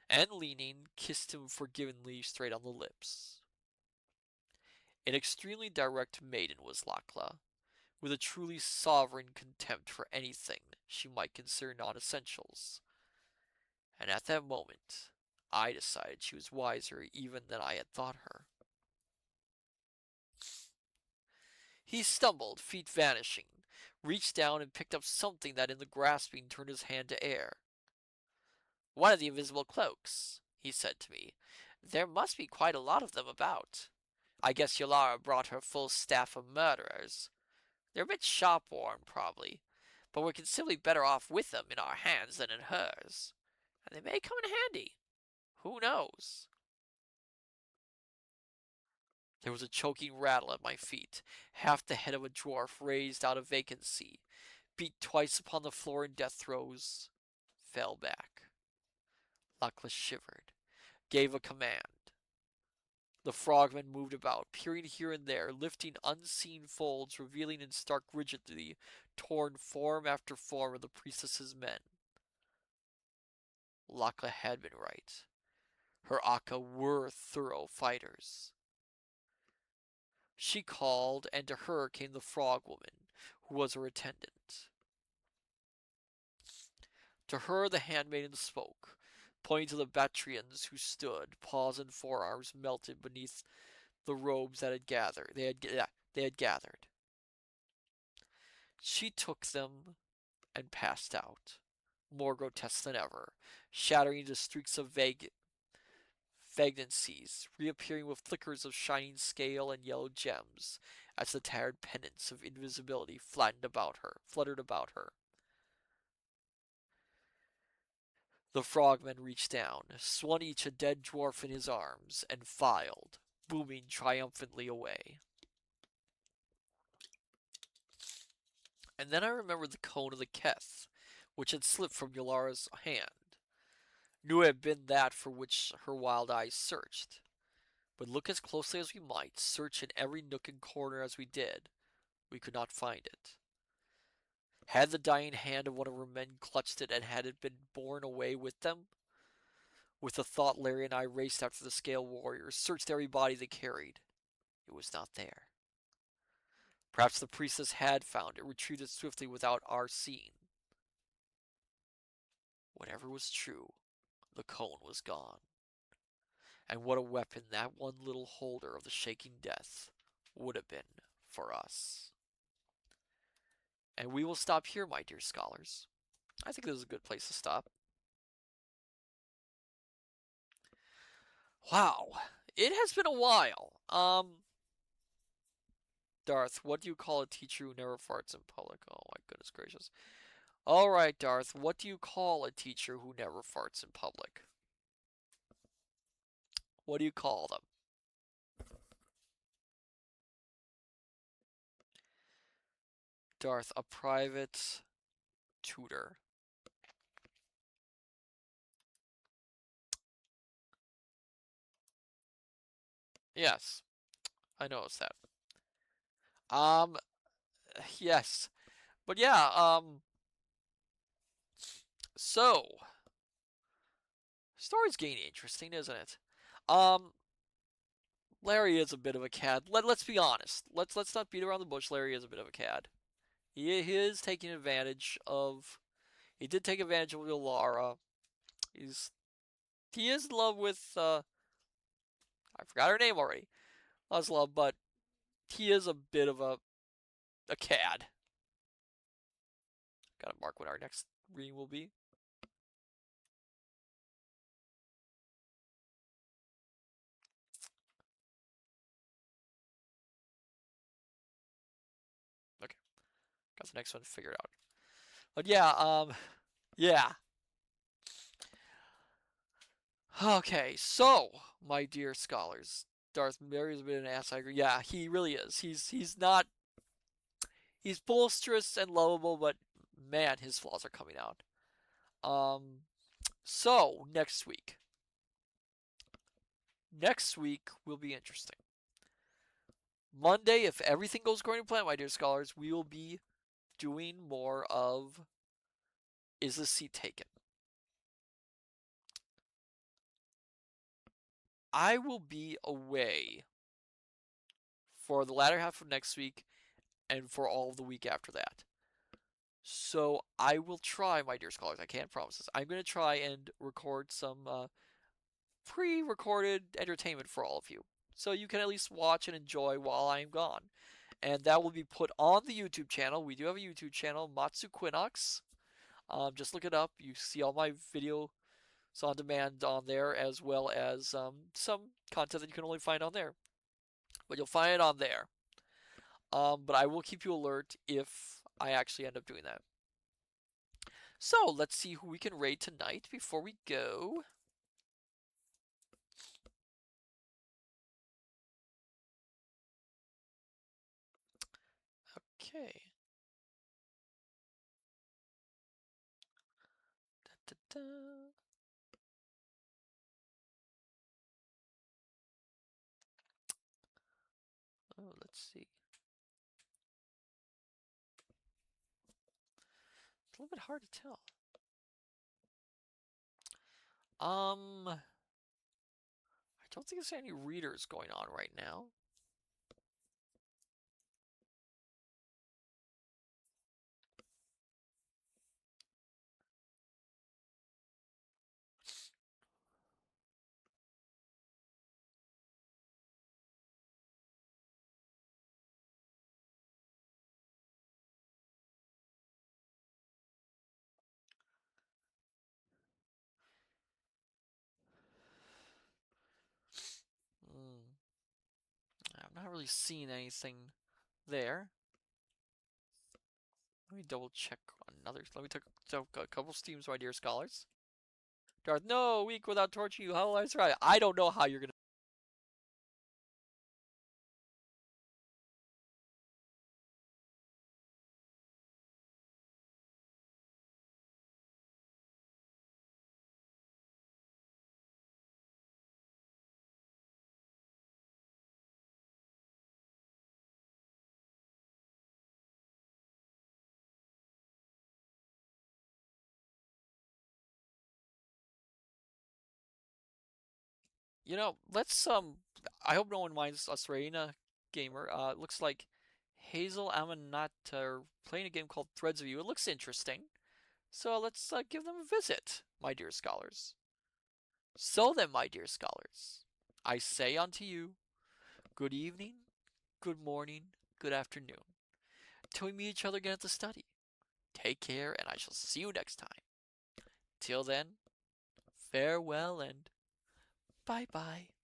and leaning, kissed him forgivingly straight on the lips. An extremely direct maiden was Lakla, with a truly sovereign contempt for anything she might consider non-essentials. And at that moment, I decided she was wiser even than I had thought her. He stumbled, feet vanishing, reached down and picked up something that in the grasping turned his hand to air. One of the invisible cloaks, he said to me. There must be quite a lot of them about. I guess Yolara brought her full staff of murderers. They're a bit sharp-worn, probably, but we're considerably better off with them in our hands than in hers. And they may come in handy. Who knows? There was a choking rattle at my feet. Half the head of a dwarf raised out of vacancy, beat twice upon the floor in death throes, fell back. Luckless shivered, gave a command. The frogmen moved about, peering here and there, lifting unseen folds, revealing in stark rigidity torn form after form of the priestess's men. Lakla had been right. Her Akka were thorough fighters. She called, and to her came the frog woman, who was her attendant. To her the handmaiden spoke, pointing to the Bactrians who stood, paws and forearms melted beneath the robes that had gathered. They had gathered. She took them and passed out, more grotesque than ever, shattering into streaks of vagancies, reappearing with flickers of shining scale and yellow gems as the tattered pendants of invisibility fluttered about her. The frogmen reached down, swung each a dead dwarf in his arms, and filed, booming triumphantly away. And then I remembered the cone of the Keth, which had slipped from Yolara's hand. Knew it had been that for which her wild eyes searched. But look as closely as we might, search in every nook and corner as we did, we could not find it. Had the dying hand of one of her men clutched it, and had it been borne away with them? With the thought, Larry and I raced after the scale warriors, searched every body they carried. It was not there. Perhaps the priestess had found it, retreated swiftly without our seeing. Whatever was true, the cone was gone. And what a weapon that one little holder of the shaking death would have been for us. And we will stop here, my dear scholars. I think this is a good place to stop. Wow, it has been a while. Darth, what do you call a teacher who never farts in public? Oh my goodness gracious. All right, Darth, what do you call a teacher who never farts in public? What do you call them? Darth, a private tutor. Yes, I noticed that. Um, yes. But yeah, so story's getting interesting, isn't it? Um, Larry is a bit of a cad. Let's be honest. Let's not beat around the bush. Larry is a bit of a cad. He is taking advantage of. He did take advantage of Lara. He's he is in love with I forgot her name already. Love, but he is a bit of a cad. Gotta mark what our next reading will be. Okay, got the next one figured out. But yeah, yeah. Okay, so my dear scholars, Darth Vader's a bit of an ass. I agree. Yeah, he really is. He's not. He's bolsterous and lovable, but man, his flaws are coming out. Um, so next week will be interesting. Monday, if everything goes according to plan, my dear scholars, we will be doing more of Is the Seat Taken? I will be away for the latter half of next week and for all of the week after that. So I will try, my dear scholars. I can't promise this. I'm going to try and record some pre-recorded entertainment for all of you, so you can at least watch and enjoy while I am gone. And that will be put on the YouTube channel. We do have a YouTube channel, Matsu Quinox. Just look it up. You see all my videos on demand on there, as well as some content that you can only find on there. But you'll find it on there. But I will keep you alert if I actually end up doing that. So let's see who we can raid tonight before we go. Okay. Da, da, da. Oh, let's see. It's a little bit hard to tell. I don't think there's any readers going on right now. Hmm. I'm not really seeing anything there. Let me double check another. Let me take a couple steams, my dear scholars. Darth, no, a week without torching you. How will I survive? I don't know how you're gonna. Let's I hope no one minds us rating a gamer. It looks like Hazel Amanat are playing a game called Threads of You. It looks interesting. So let's give them a visit, my dear scholars. So then, my dear scholars, I say unto you, good evening, good morning, good afternoon. Till we meet each other again at the study. Take care, and I shall see you next time. Till then, farewell and bye bye.